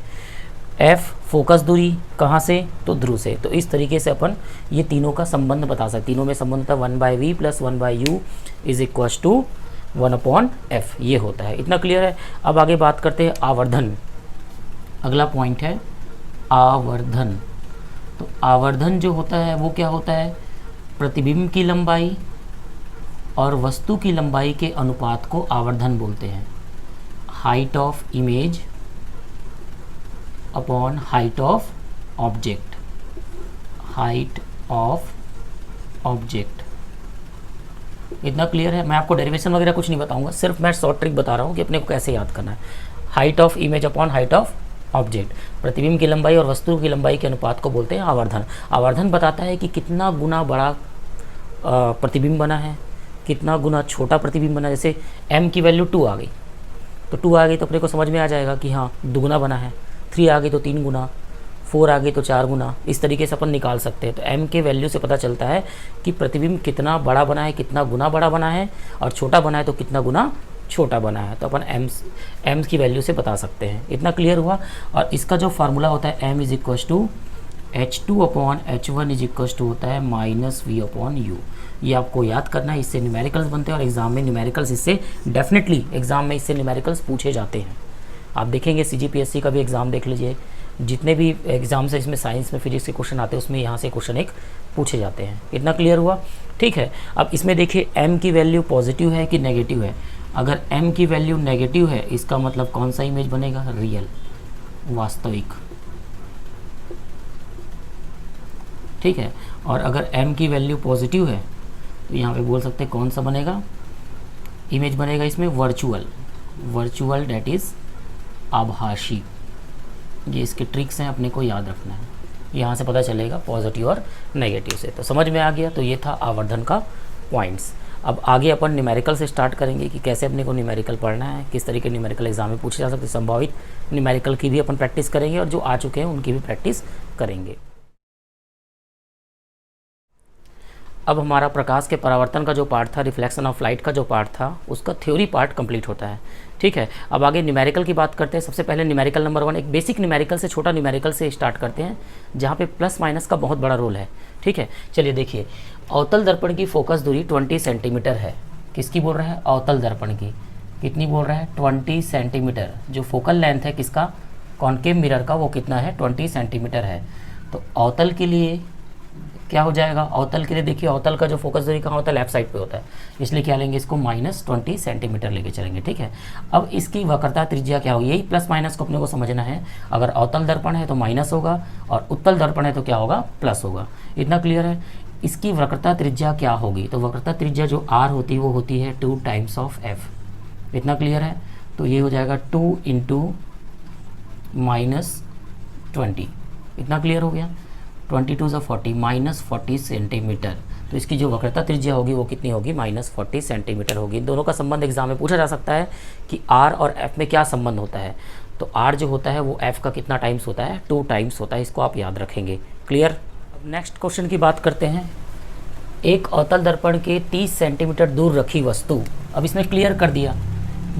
f फोकस दूरी कहाँ से, तो ध्रुव से। तो इस तरीके से अपन ये तीनों का संबंध बता सकते। तीनों में संबंध होता है 1/v plus 1/u is equals to 1/f, ये होता है। इतना क्लियर है। अब आगे बात करते हैं आवर्धन। अगला पॉइंट है आवर्धन। तो आवर्धन जो होता है वो क्या होता है, प्रतिबिंब की लंबाई और वस्तु की लंबाई के अनुपात को आवर्धन बोलते हैं। Height of image upon height of object, इतना क्लियर है। मैं आपको डेरिवेशन वगैरह कुछ नहीं बताऊंगा, सिर्फ मैं शॉर्ट ट्रिक बता रहा हूँ कि अपने को कैसे याद करना है। Height of image upon height of object, प्रतिबिंब की लंबाई और वस्तु की लंबाई के अनुपात को बोलते हैं आवर्धन। आवर्धन बताता है कि कितना गुना बड़ा प्रतिबिंब बना है, कितना गुना छोटा प्रतिबिंब बना। जैसे m की वैल्यू 2 आ गई, तो 2 आ गई तो अपने को समझ में आ जाएगा कि हाँ दुगुना बना है। 3 आ गई तो 3 गुना, 4 आ गई तो 4 गुना। इस तरीके से अपन निकाल सकते हैं। तो m के वैल्यू से पता चलता है कि प्रतिबिंब कितना बड़ा बना है, कितना गुना बड़ा बना है, और छोटा बना है तो कितना गुना छोटा बना है। तो अपन m की वैल्यू से बता सकते हैं। इतना क्लियर हुआ। और इसका जो फार्मूला होता है m is equal to h2 upon h1 is equal to होता है -v अपॉन u। ये आपको याद करना है, इससे न्यूमेरिकल्स बनते हैं और एग्जाम में न्यूमेरिकल्स इससे डेफिनेटली एग्जाम में इससे न्यूमेरिकल्स पूछे जाते हैं। आप देखेंगे CGPSC का भी एग्ज़ाम देख लीजिए, जितने भी एग्जाम्स है इसमें साइंस में फिजिक्स के क्वेश्चन आते हैं उसमें यहाँ से क्वेश्चन एक पूछे जाते हैं। इतना क्लियर हुआ, ठीक है। अब इसमें देखिए m की वैल्यू पॉजिटिव है कि नेगेटिव है। अगर m की वैल्यू नेगेटिव है इसका मतलब कौन सा इमेज बनेगा, रियल, वास्तविक, ठीक है। और अगर m की वैल्यू पॉजिटिव है तो यहाँ पे बोल सकते हैं कौन सा बनेगा, इमेज बनेगा इसमें वर्चुअल डेट इज़ आभासी। ये इसके ट्रिक्स हैं, अपने को याद रखना है। यहाँ से पता चलेगा पॉजिटिव और नेगेटिव से। तो समझ में आ गया। तो ये था आवर्धन का पॉइंट्स। अब आगे अपन न्यूमेरिकल से स्टार्ट करेंगे कि कैसे अपने को न्यूमेरिकल पढ़ना है, किस तरीके न्यूमेरिकल एग्जाम में पूछे जा सकते, संभावित न्यूमेरिकल की भी अपन प्रैक्टिस करेंगे और जो आ चुके हैं उनकी भी प्रैक्टिस करेंगे। अब हमारा प्रकाश के परावर्तन का जो पार्ट था, रिफ्लेक्शन ऑफ लाइट का जो पार्ट था, उसका थ्योरी पार्ट कंप्लीट होता है, ठीक है। अब आगे न्यूमेरिकल की बात करते हैं। सबसे पहले न्यूमेरिकल नंबर 1, एक बेसिक न्यूमेरिकल से, छोटा न्यूमेरिकल से स्टार्ट करते हैं, जहाँ पे प्लस माइनस का बहुत बड़ा रोल है, ठीक है। चलिए देखिए, अवतल दर्पण की फोकस दूरी 20 सेंटीमीटर है। किसकी बोल रहा है, अवतल दर्पण की। कितनी बोल रहा है, 20 सेंटीमीटर। जो फोकल लेंथ है किसका, कॉनकेव मिरर का, वो कितना है, 20 सेंटीमीटर है। तो अवतल के लिए क्या हो जाएगा, अवतल के लिए देखिए, अवतल का जो फोकस दूरी कहाँ होता है, लेफ्ट साइड पे होता है, इसलिए क्या लेंगे, इसको -20 सेंटीमीटर लेके चलेंगे, ठीक है। अब इसकी वक्रता त्रिज्या क्या होगी, यही प्लस माइनस को अपने को समझना है। अगर अवतल दर्पण है तो माइनस होगा और उत्तल दर्पण है तो क्या होगा, प्लस होगा। इतना क्लियर है। इसकी वक्रता त्रिज्या क्या होगी, तो वक्रता त्रिज्या जो r होती है वो होती है 2 टाइम्स ऑफ f। इतना क्लियर है। तो ये हो जाएगा 2 इंटू -20। इतना क्लियर हो गया। 22 × 40 -40 सेंटीमीटर। तो इसकी जो वक्रता त्रिज्या होगी वो कितनी होगी, -40 सेंटीमीटर होगी। इन दोनों का संबंध एग्जाम में पूछा जा सकता है कि r और f में क्या संबंध होता है। तो r जो होता है वो f का कितना टाइम्स होता है, 2 टाइम्स होता है। इसको आप याद रखेंगे। क्लियर। अब नेक्स्ट क्वेश्चन की बात करते हैं। एक अवतल दर्पण के 30 सेंटीमीटर दूर रखी वस्तु, अब इसमें क्लियर कर दिया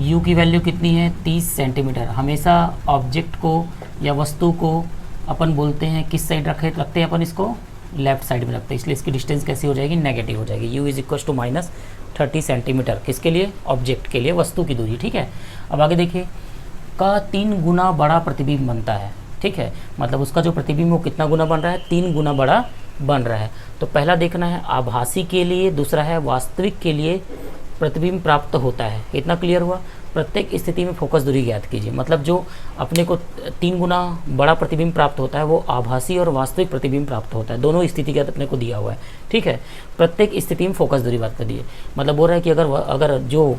u की वैल्यू कितनी है, 30 सेंटीमीटर। हमेशा ऑब्जेक्ट को या वस्तु को अपन बोलते हैं किस साइड रखते हैं अपन इसको, लेफ्ट साइड में रखते हैं, इसलिए इसकी डिस्टेंस कैसी हो जाएगी, नेगेटिव हो जाएगी। u = -30 centimetre. किसके लिए, ऑब्जेक्ट के लिए, वस्तु की दूरी। ठीक है। अब आगे देखिए, का 3 गुना बड़ा प्रतिबिंब बनता है। ठीक है, मतलब उसका जो प्रतिबिंब वो कितना गुना बन रहा है, 3 गुना बड़ा बन रहा है। तो पहला देखना है आभासी के लिए, दूसरा है वास्तविक के लिए प्रतिबिंब प्राप्त होता है। इतना क्लियर हुआ। प्रत्येक स्थिति में फोकस दूरी ज्ञात कीजिए। मतलब जो अपने को 3 गुना बड़ा प्रतिबिंब प्राप्त होता है वो आभासी और वास्तविक प्रतिबिंब प्राप्त होता है। दोनों स्थिति ज्ञात अपने को दिया हुआ है। ठीक है। प्रत्येक स्थिति में फोकस दूरी बात कर दिए। मतलब बोल रहा है कि अगर जो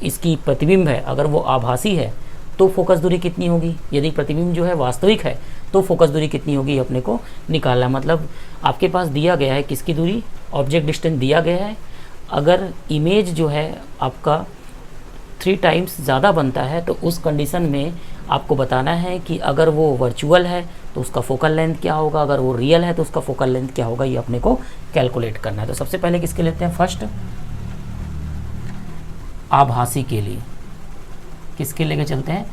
इसकी प्रतिबिंब है अगर वो आभासी है तो फोकस दूरी कितनी होगी, यदि प्रतिबिंब जो है वास्तविक है तो फोकस दूरी कितनी होगी, अपने को निकालना। मतलब आपके पास दिया गया है किसकी दूरी, ऑब्जेक्ट डिस्टेंस दिया गया है। अगर इमेज जो है आपका 3 टाइम्स ज़्यादा बनता है तो उस कंडीशन में आपको बताना है कि अगर वो वर्चुअल है तो उसका फोकल लेंथ क्या होगा, अगर वो रियल है तो उसका फोकल लेंथ क्या होगा, ये अपने को कैलकुलेट करना है। तो सबसे पहले किसके लेते हैं, फर्स्ट आभासी के लिए। किसके लेके चलते हैं,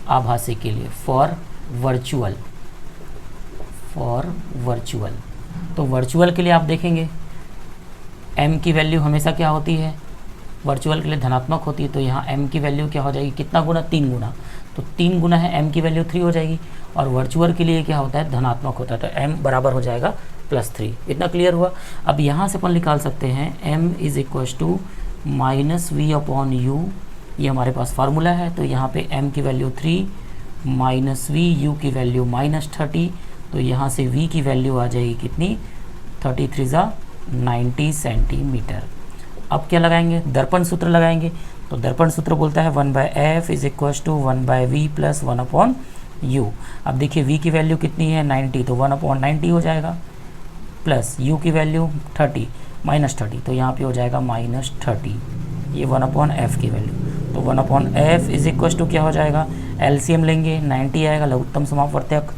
आभासी के लिए, फॉर वर्चुअल। तो वर्चुअल के लिए आप देखेंगे m की वैल्यू हमेशा क्या होती है, वर्चुअल के लिए धनात्मक होती है। तो यहाँ m की वैल्यू क्या हो जाएगी, कितना गुना, 3 गुना। तो 3 गुना है m की वैल्यू 3 हो जाएगी। और वर्चुअल के लिए क्या होता है, धनात्मक होता है। तो m बराबर हो जाएगा +3। इतना क्लियर हुआ। अब यहाँ से अपन निकाल सकते हैं m = -v/u। ये हमारे पास फार्मूला है। तो यहाँ पे m की वैल्यू 3 -v, u की वैल्यू -30। तो यहाँ से v की वैल्यू आ जाएगी कितनी, 33 × 90 सेंटीमीटर। अब क्या लगाएंगे, दर्पण सूत्र लगाएंगे। तो दर्पण सूत्र बोलता है 1/f = 1/v + 1/u। अब देखिए v की वैल्यू कितनी है, 90, तो 1/90 हो जाएगा, प्लस u की वैल्यू 30 -30, तो यहाँ पे हो जाएगा -30। ये 1/f की वैल्यू। तो 1/f = क्या हो जाएगा, एलसीएम लेंगे, 90 आएगा, लघुत्तम समापवर्तक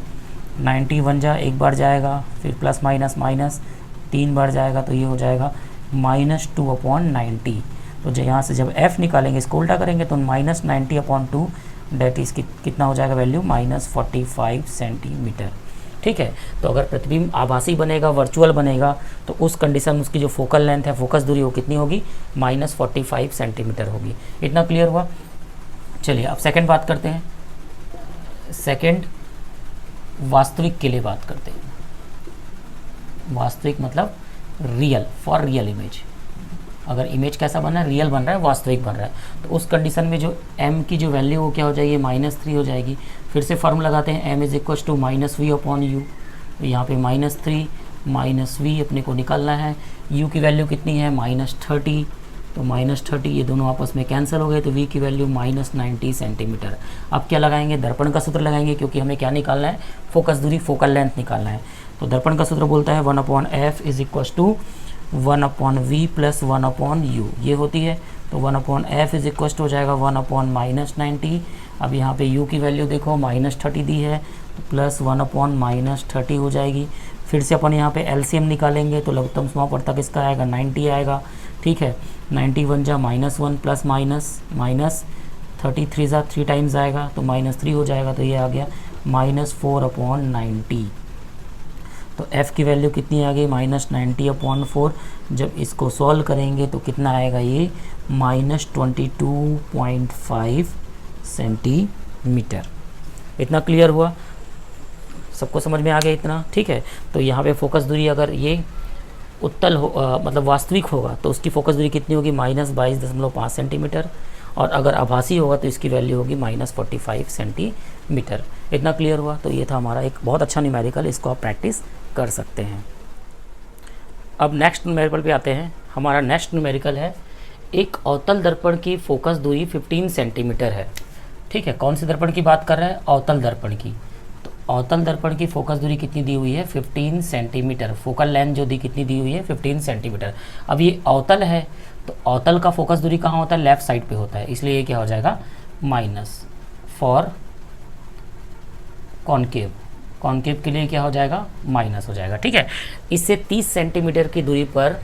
90 बन जा, एक बार जाएगा, फिर प्लस माइनस माइनस 3 बार जाएगा, तो ये हो जाएगा -2/90। तो यहाँ से जब f निकालेंगे, इसको उल्टा करेंगे तो -90/2 डेट इज कितना हो जाएगा वैल्यू, -45 सेंटीमीटर। ठीक है। तो अगर प्रतिबिंब आभासी बनेगा, वर्चुअल बनेगा, तो उस कंडीशन में उसकी जो फोकल लेंथ है, फोकस दूरी, वो कितनी होगी, -45 सेंटीमीटर होगी। इतना क्लियर हुआ। चलिए अब सेकंड बात करते हैं। सेकंड वास्तविक के लिए बात करते हैं। वास्तविक मतलब रियल, फॉर रियल इमेज। अगर इमेज कैसा बन रहा है, रियल बन रहा है, वास्तविक बन रहा है, तो उस कंडीशन में जो m की जो वैल्यू वो क्या हो जाएगी, -3 हो जाएगी। फिर से फॉर्मूला लगाते हैं, m = -v/u। तो यहाँ पे -3 -v अपने को निकालना है। u की वैल्यू कितनी है, -30, तो -30 ये दोनों आपस में कैंसिल हो गए, तो v की वैल्यू -90 सेंटीमीटर। अब क्या लगाएंगे, दर्पण का सूत्र लगाएंगे, क्योंकि हमें क्या निकालना है, फोकस दूरी, फोकल लेंथ निकालना है। तो दर्पण का सूत्र बोलता है 1/f = 1/v + 1/u, ये होती है। तो 1/f हो जाएगा 1/-90। अब यहाँ पे u की वैल्यू देखो -30 दी है, तो प्लस 1/-30 हो जाएगी। फिर से अपन यहाँ पे एलसीएम निकालेंगे, तो लघुत्तम समापवर्तक इसका आएगा 90 आएगा। ठीक है, 90 बन जा -1 प्लस माइनस 33 × 3 टाइम्स आएगा, तो -3 हो जाएगा। तो ये आ गया -4/90। तो f की वैल्यू कितनी आ गई, -90/4। जब इसको सॉल्व करेंगे तो कितना आएगा, ये -22.5 सेंटीमीटर। इतना क्लियर हुआ, सबको समझ में आ गया इतना। ठीक है। तो यहाँ पे फोकस दूरी अगर ये उत्तल हो मतलब वास्तविक होगा तो उसकी फोकस दूरी कितनी होगी, -22.5 सेंटीमीटर। और अगर आभासी होगा तो इसकी वैल्यू होगी -45 सेंटीमीटर। इतना क्लियर हुआ। तो ये था हमारा एक बहुत अच्छा न्यूमेरिकल, इसको आप प्रैक्टिस कर सकते हैं। अब नेक्स्ट न्यूमेरिकल पे आते हैं। हमारा नेक्स्ट न्यूमेरिकल है एक अवतल दर्पण की फोकस दूरी 15 सेंटीमीटर है। ठीक है, कौन से दर्पण की बात कर रहे हैं? अवतल दर्पण की। तो अवतल दर्पण की फोकस दूरी कितनी दी हुई है? 15 सेंटीमीटर। फोकल लेंथ जो दी कितनी दी हुई है? 15 सेंटीमीटर। अब ये अवतल है, तो अवतल का फोकस दूरी कहाँ होता है? लेफ्ट साइड पे होता है, इसलिए ये क्या हो जाएगा? माइनस। फॉर कॉनकेव, कॉनकेव के लिए क्या हो जाएगा? माइनस हो जाएगा। ठीक है, इससे 30 सेंटीमीटर की दूरी पर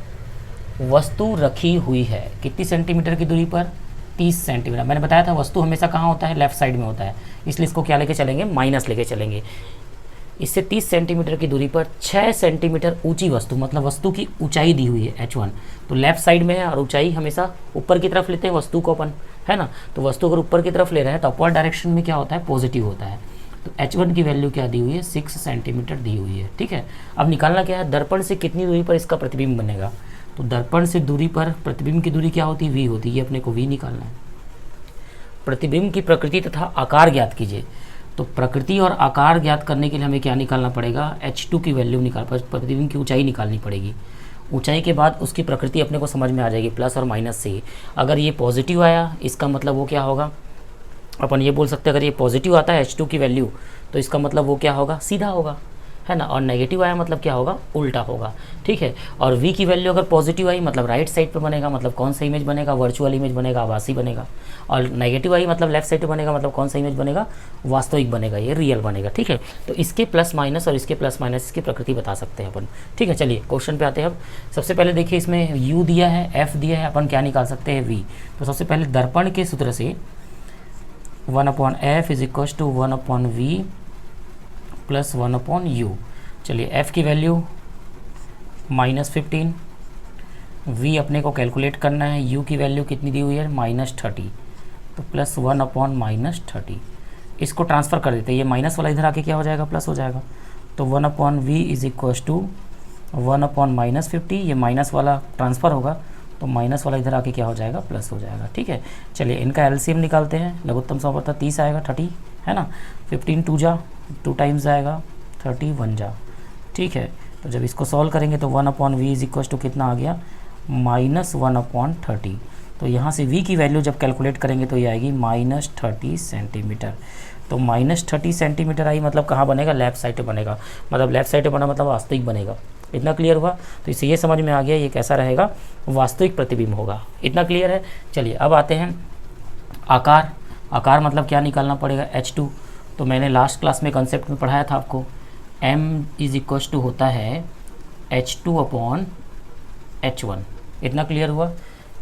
वस्तु रखी हुई है। कितनी सेंटीमीटर की दूरी पर? 30 सेंटीमीटर। मैंने बताया था वस्तु हमेशा कहाँ होता है? लेफ्ट साइड में होता है, इसलिए इसको क्या लेके चलेंगे? माइनस लेके चलेंगे। इससे 30 सेंटीमीटर की दूरी पर 6 सेंटीमीटर ऊंची वस्तु, मतलब वस्तु की ऊंचाई दी हुई है h1, तो लेफ्ट साइड में है और ऊंचाई हमेशा ऊपर की तरफ लेते हैं वस्तु को अपन, है ना। तो वस्तु अगर ऊपर की तरफ ले रहे हैं तो अपवर्ड डायरेक्शन में क्या होता है? पॉजिटिव होता है। तो h1 की वैल्यू क्या दी हुई है? 6 सेंटीमीटर दी हुई है। ठीक है, अब निकालना क्या है? दर्पण से कितनी दूरी पर इसका प्रतिबिंब बनेगा। तो दर्पण से दूरी पर प्रतिबिंब की दूरी क्या होती है? v होती है। ये अपने को v निकालना है। प्रतिबिंब की प्रकृति तथा आकार ज्ञात कीजिए। तो प्रकृति और आकार ज्ञात करने के लिए हमें क्या निकालना पड़ेगा? h2 की वैल्यू निकाल, प्रतिबिंब की ऊंचाई निकालनी पड़ेगी। ऊंचाई के बाद उसकी प्रकृति अपने को समझ में आ जाएगी, प्लस और माइनस से ही। अगर ये पॉजिटिव आया, इसका मतलब वो क्या होगा? अपन ये बोल सकते हैं अगर ये पॉजिटिव आता है h2 की वैल्यू, तो इसका मतलब वो क्या होगा? सीधा होगा, है ना। और नेगेटिव आया मतलब क्या होगा? उल्टा होगा। ठीक है, और v की वैल्यू अगर पॉजिटिव आई मतलब राइट साइड पे बनेगा, मतलब कौन सा इमेज बनेगा? वर्चुअल इमेज बनेगा, आभासी बनेगा। और नेगेटिव आई मतलब लेफ्ट साइड पे बनेगा, मतलब कौन सा इमेज बनेगा? वास्तविक बनेगा, ये रियल बनेगा। ठीक है, तो इसके प्लस माइनस और इसके प्लस माइनस इसकी प्रकृति बता सकते हैं अपन। ठीक है, चलिए क्वेश्चन पे आते हैं। अब सबसे पहले देखिए, इसमें u दिया है, f दिया है, अपन क्या निकाल सकते हैं? v। तो सबसे पहले दर्पण के सूत्र से 1/f is equal to 1/v plus 1/u। चलिए f की वैल्यू -15, v अपने को कैलकुलेट करना है, u की वैल्यू कितनी दी हुई है? -30, तो प्लस 1/-30। इसको ट्रांसफ़र कर देते हैं, ये माइनस वाला इधर आके क्या हो जाएगा? प्लस हो जाएगा। तो 1/v इज इक्वल टू 1/-50, ये माइनस वाला ट्रांसफ़र होगा, तो माइनस वाला इधर आके क्या हो जाएगा? प्लस हो जाएगा। ठीक है, चलिए इनका एलसीएम निकालते हैं। लघुत्तम समापत्ता 30 आएगा, 30 है ना। 15 2 जा, 2 टाइम्स आएगा, 30 1 जा। ठीक है, तो जब इसको सॉल्व करेंगे तो 1/v इज इक्वल टू कितना आ गया? -1/30। तो यहाँ से v की वैल्यू जब कैलकुलेट करेंगे तो ये आएगी -30 सेंटीमीटर। तो -30 सेंटीमीटर आई मतलब कहाँ बनेगा? लेफ्ट साइड पे बनेगा, मतलब लेफ्ट साइड पे बना मतलब वास्तविक बनेगा। इतना क्लियर हुआ? तो इससे ये समझ में आ गया ये कैसा रहेगा? वास्तविक प्रतिबिंब होगा। इतना क्लियर है? चलिए अब आते हैं आकार। आकार मतलब क्या निकालना पड़ेगा? h2। तो मैंने लास्ट क्लास में कंसेप्ट में पढ़ाया था आपको, m इज इक्वल टू होता है h2/h1। इतना क्लियर हुआ?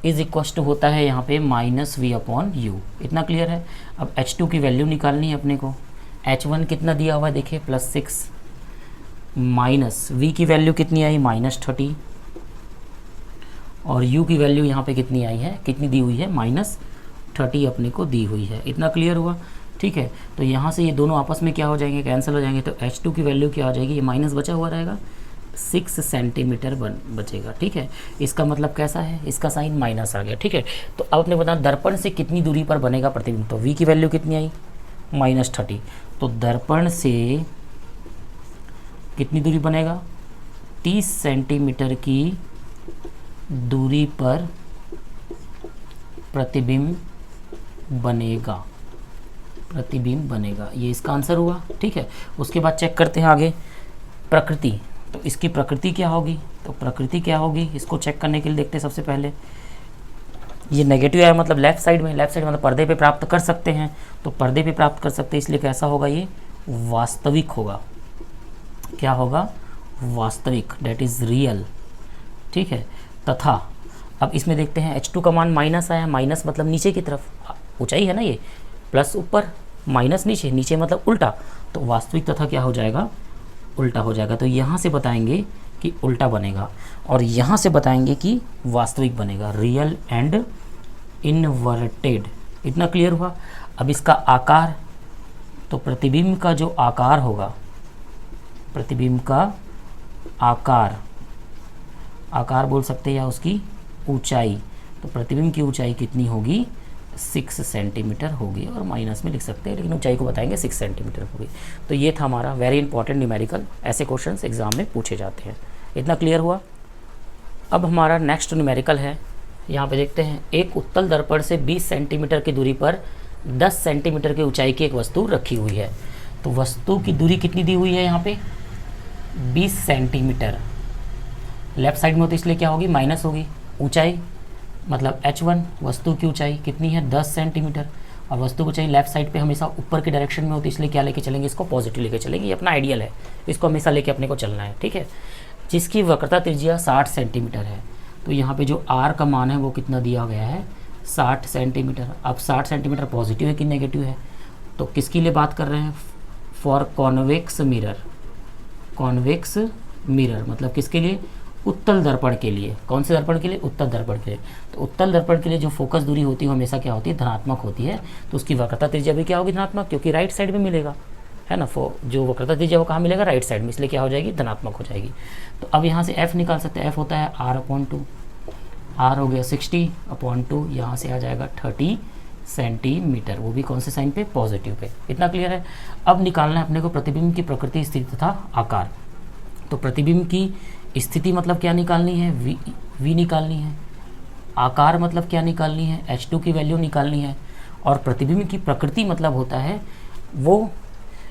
इज इक्वल टू होता है यहाँ पे -v/u। इतना क्लियर है? अब h2 की वैल्यू निकालनी है अपने को। h1 कितना दिया हुआ है देखिए, +6, माइनस v की वैल्यू कितनी आई? -30, और u की वैल्यू यहाँ पे कितनी आई है? कितनी दी हुई है? -30 अपने को दी हुई है। इतना क्लियर हुआ? ठीक है, तो यहाँ से ये दोनों आपस में क्या हो जाएंगे? कैंसिल हो जाएंगे। तो h2 की वैल्यू क्या हो जाएगी? ये माइनस बचा हुआ रहेगा, 6 सेंटीमीटर बचेगा। ठीक है, इसका मतलब कैसा है? इसका साइन माइनस आ गया। ठीक है, तो अब अपने बताना दर्पण से कितनी दूरी पर बनेगा प्रतिबिंब। तो v की वैल्यू कितनी आई? -30। तो दर्पण से कितनी दूरी बनेगा? 30 सेंटीमीटर की दूरी पर प्रतिबिंब बनेगा, प्रतिबिंब बनेगा। ये इसका आंसर हुआ। ठीक है, उसके बाद चेक करते हैं आगे प्रकृति। तो इसकी प्रकृति क्या होगी? तो प्रकृति क्या होगी इसको चेक करने के लिए देखते हैं। सबसे पहले ये नेगेटिव आया मतलब लेफ्ट साइड में, लेफ्ट साइड मतलब पर्दे पे प्राप्त कर सकते हैं, तो पर्दे पे प्राप्त कर सकते हैं, इसलिए कैसा होगा? ये वास्तविक होगा। क्या होगा? वास्तविक, डेट इज़ रियल। ठीक है, तथा अब इसमें देखते हैं h2 का मान माइनस आया, माइनस मतलब नीचे की तरफ, ऊंचाई है ना ये, प्लस ऊपर माइनस नीचे, नीचे मतलब उल्टा, तो वास्तविक तथा क्या हो जाएगा? उल्टा हो जाएगा। तो यहाँ से बताएंगे कि उल्टा बनेगा और यहाँ से बताएंगे कि वास्तविक बनेगा, रियल एंड इनवर्टेड। इतना क्लियर हुआ? अब इसका आकार, तो प्रतिबिंब का जो आकार होगा, प्रतिबिंब का आकार, आकार बोल सकते हैं या उसकी ऊंचाई, तो प्रतिबिंब की ऊंचाई कितनी होगी? 6 सेंटीमीटर होगी, और माइनस में लिख सकते हैं लेकिन ऊंचाई को बताएंगे 6 सेंटीमीटर होगी। तो ये था हमारा वेरी इंपॉर्टेंट न्यूमेरिकल, ऐसे क्वेश्चंस एग्जाम में पूछे जाते हैं। इतना क्लियर हुआ? अब हमारा नेक्स्ट न्यूमेरिकल है, यहाँ पे देखते हैं, एक उत्तल दर्पण से 20 सेंटीमीटर की दूरी पर 10 सेंटीमीटर की ऊंचाई की एक वस्तु रखी हुई है। तो वस्तु की दूरी कितनी दी हुई है यहाँ पे, 20 सेंटीमीटर। लेफ्ट साइड में हो तो इसलिए क्या होगी, माइनस होगी। ऊंचाई मतलब h1, वस्तु की ऊंचाई कितनी है, 10 सेंटीमीटर। और वस्तु की ऊंचाई लेफ्ट साइड पे हमेशा ऊपर की डायरेक्शन में होती है, इसलिए क्या लेके चलेंगे, इसको पॉजिटिव लेके चलेंगे। ये अपना आइडियल है, इसको हमेशा लेके अपने को चलना है, ठीक है। जिसकी वक्रता त्रिज्या 60 सेंटीमीटर है। तो यहाँ पे जो r का मान है वो कितना दिया गया है, 60 सेंटीमीटर। अब 60 सेंटीमीटर पॉजिटिव है कि नेगेटिव है, तो किसके लिए बात कर रहे हैं, for convex mirror. Convex mirror मतलब किसके लिए, उत्तल दर्पण के लिए। कौन से दर्पण के लिए, उत्तल दर्पण के लिए। तो उत्तल दर्पण के लिए जो फोकस दूरी होती है हमेशा क्या होती है, धनात्मक होती है। तो उसकी वक्रता त्रिज्या भी क्या होगी, धनात्मक, क्योंकि राइट साइड में मिलेगा, है ना। जो वक्रता त्रिज्या वो कहाँ मिलेगा, राइट साइड में, इसलिए क्या हो जाएगी, धनात्मक हो जाएगी। तो अब यहाँ से f निकाल सकते हैं, f होता है r/2। r हो गया 60/2, यहाँ से आ जाएगा 30 सेंटीमीटर, वो भी कौन से साइन पे, पॉजिटिव पे। इतना क्लियर है। अब निकालना है अपने को प्रतिबिंब की प्रकृति, स्थिति तथा आकार। तो प्रतिबिंब की स्थिति मतलब क्या निकालनी है, v निकालनी है। आकार मतलब क्या निकालनी है, h2 की वैल्यू निकालनी है। और प्रतिबिंब की प्रकृति मतलब होता है वो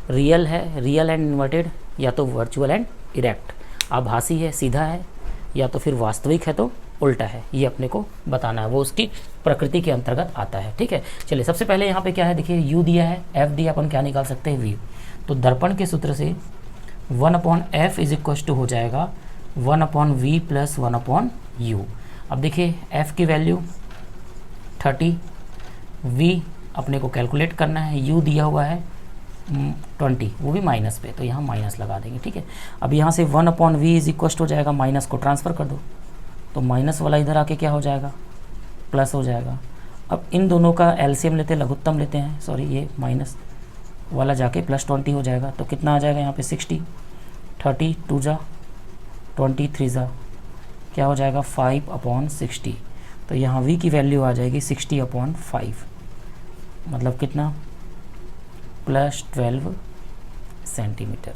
रियल है, रियल एंड इन्वर्टेड, या तो वर्चुअल एंड इरेक्ट, आभासी है, सीधा है, या तो फिर वास्तविक है तो उल्टा है। ये अपने को बताना है, वो उसकी प्रकृति के अंतर्गत आता है, ठीक है। चलिए सबसे पहले यहाँ पे क्या है, देखिए u दिया है, f दिया, अपन क्या निकाल सकते हैं, v। तो दर्पण के सूत्र से 1/f इज इक्वल टू हो जाएगा 1/v प्लस 1/u। अब देखिए f की वैल्यू 30, v अपने को कैलकुलेट करना है, u दिया हुआ है 20, वो भी माइनस पे, तो यहाँ माइनस लगा देंगे, ठीक है। अब यहाँ से 1/v इज इक्वल हो जाएगा, माइनस को ट्रांसफ़र कर दो, तो माइनस वाला इधर आके क्या हो जाएगा, प्लस हो जाएगा। अब इन दोनों का एलसीएम लेते हैं, लघुत्तम लेते हैं, सॉरी ये माइनस वाला जाके +20 हो जाएगा। तो कितना आ जाएगा यहाँ पे 60, 30 2 जा 20 3 जा, क्या हो जाएगा 5/60। तो यहाँ v की वैल्यू आ जाएगी 60/5, मतलब कितना, +12 सेंटीमीटर।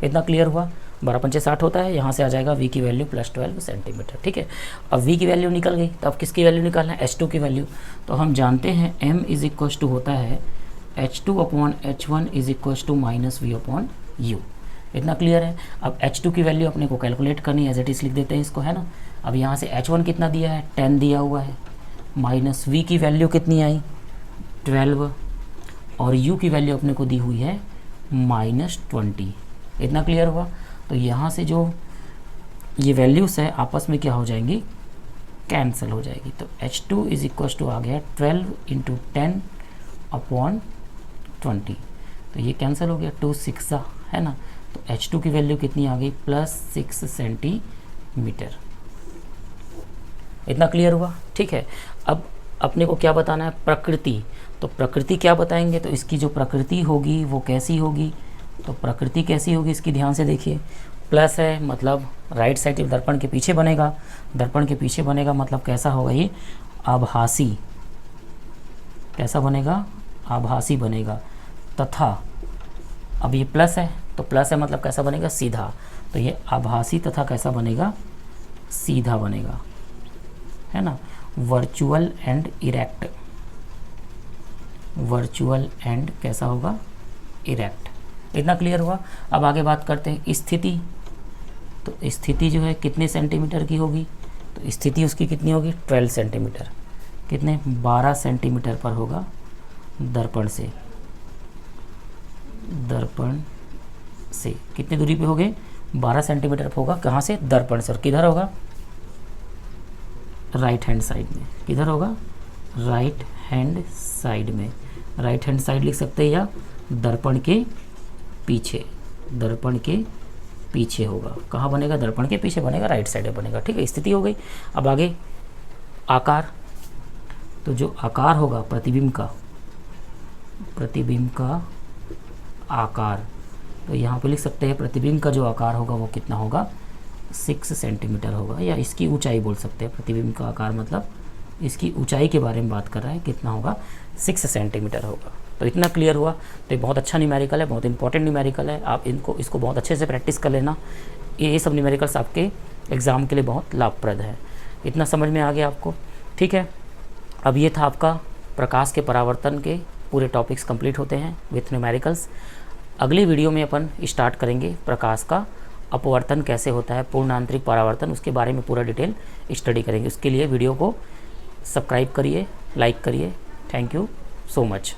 इतना क्लियर हुआ। 12×5 60 होता है, यहाँ से आ जाएगा v की वैल्यू +12 सेंटीमीटर, ठीक है। अब v की वैल्यू निकल गई, तो अब किसकी वैल्यू निकालना है, h2 की वैल्यू। तो हम जानते हैं m इज इक्वल टू होता है h2/h1 is equal to -v/u। इतना क्लियर है। अब h2 की वैल्यू अपने को कैलकुलेट करनी है, एज इट इज लिख देते हैं इसको, है ना। अब यहाँ से h1 कितना दिया है, 10 दिया हुआ है, माइनस v की वैल्यू कितनी आई, 12, और u की वैल्यू अपने को दी हुई है -20। इतना क्लियर हुआ। तो यहाँ से जो ये वैल्यूज़ है आपस में क्या हो जाएंगी, कैंसिल हो जाएगी। तो h2 इज इक्वल टू आ गया 12 × 10/20, तो ये कैंसिल हो गया, 2 6 है ना। तो h2 की वैल्यू कितनी आ गई, +6 सेंटीमीटर। इतना क्लियर हुआ, ठीक है। अब अपने को क्या बताना है, प्रकृति। तो प्रकृति क्या बताएंगे, तो इसकी जो प्रकृति होगी वो कैसी होगी, तो प्रकृति कैसी होगी इसकी ध्यान से देखिए। प्लस है मतलब राइट साइड दर्पण के पीछे बनेगा, दर्पण के पीछे बनेगा मतलब कैसा होगा, ये आभासी, कैसा बनेगा, आभासी बनेगा। तथा अब ये प्लस है, तो प्लस है मतलब कैसा बनेगा, सीधा। तो ये आभासी तथा कैसा बनेगा, सीधा बनेगा, है ना। Virtual and erect, virtual and कैसा होगा, इरेक्ट। इतना क्लियर हुआ। अब आगे बात करते हैं स्थिति। तो स्थिति जो है कितने सेंटीमीटर की होगी, तो स्थिति उसकी कितनी होगी, 12 सेंटीमीटर, कितने, 12 सेंटीमीटर पर होगा दर्पण से, दर्पण से कितनी दूरी पे हो गए, 12 सेंटीमीटर पर होगा, कहाँ से, दर्पण से। और किधर होगा, राइट हैंड साइड में। किधर होगा, राइट हैंड साइड में। राइट हैंड साइड लिख सकते हैं, या दर्पण के पीछे, दर्पण के पीछे होगा। कहाँ बनेगा, दर्पण के पीछे बनेगा, राइट साइड में बनेगा, ठीक है। स्थिति हो गई। अब आगे आकार। तो जो आकार होगा प्रतिबिंब का, प्रतिबिंब का आकार, तो यहाँ पे लिख सकते हैं प्रतिबिंब का जो आकार होगा वो कितना होगा, 6 सेंटीमीटर होगा, या इसकी ऊंचाई बोल सकते हैं। प्रतिबिंब का आकार मतलब इसकी ऊंचाई के बारे में बात कर रहा है, कितना होगा, 6 सेंटीमीटर होगा। तो इतना क्लियर हुआ। तो ये बहुत अच्छा न्यूमेरिकल है, बहुत इंपॉर्टेंट न्यूमेरिकल है। आप इसको बहुत अच्छे से प्रैक्टिस कर लेना। ये सब न्यूमेरिकल्स आपके एग्ज़ाम के लिए बहुत लाभप्रद है। इतना समझ में आ गया आपको। ठीक है, अब ये था आपका प्रकाश के परावर्तन के पूरे टॉपिक्स कंप्लीट होते हैं विथ न्यूमेरिकल्स। अगली वीडियो में अपन स्टार्ट करेंगे प्रकाश का अपवर्तन कैसे होता है, पूर्ण आंतरिक परावर्तन, उसके बारे में पूरा डिटेल स्टडी करेंगे। उसके लिए वीडियो को सब्सक्राइब करिए, लाइक करिए। Thank you so much.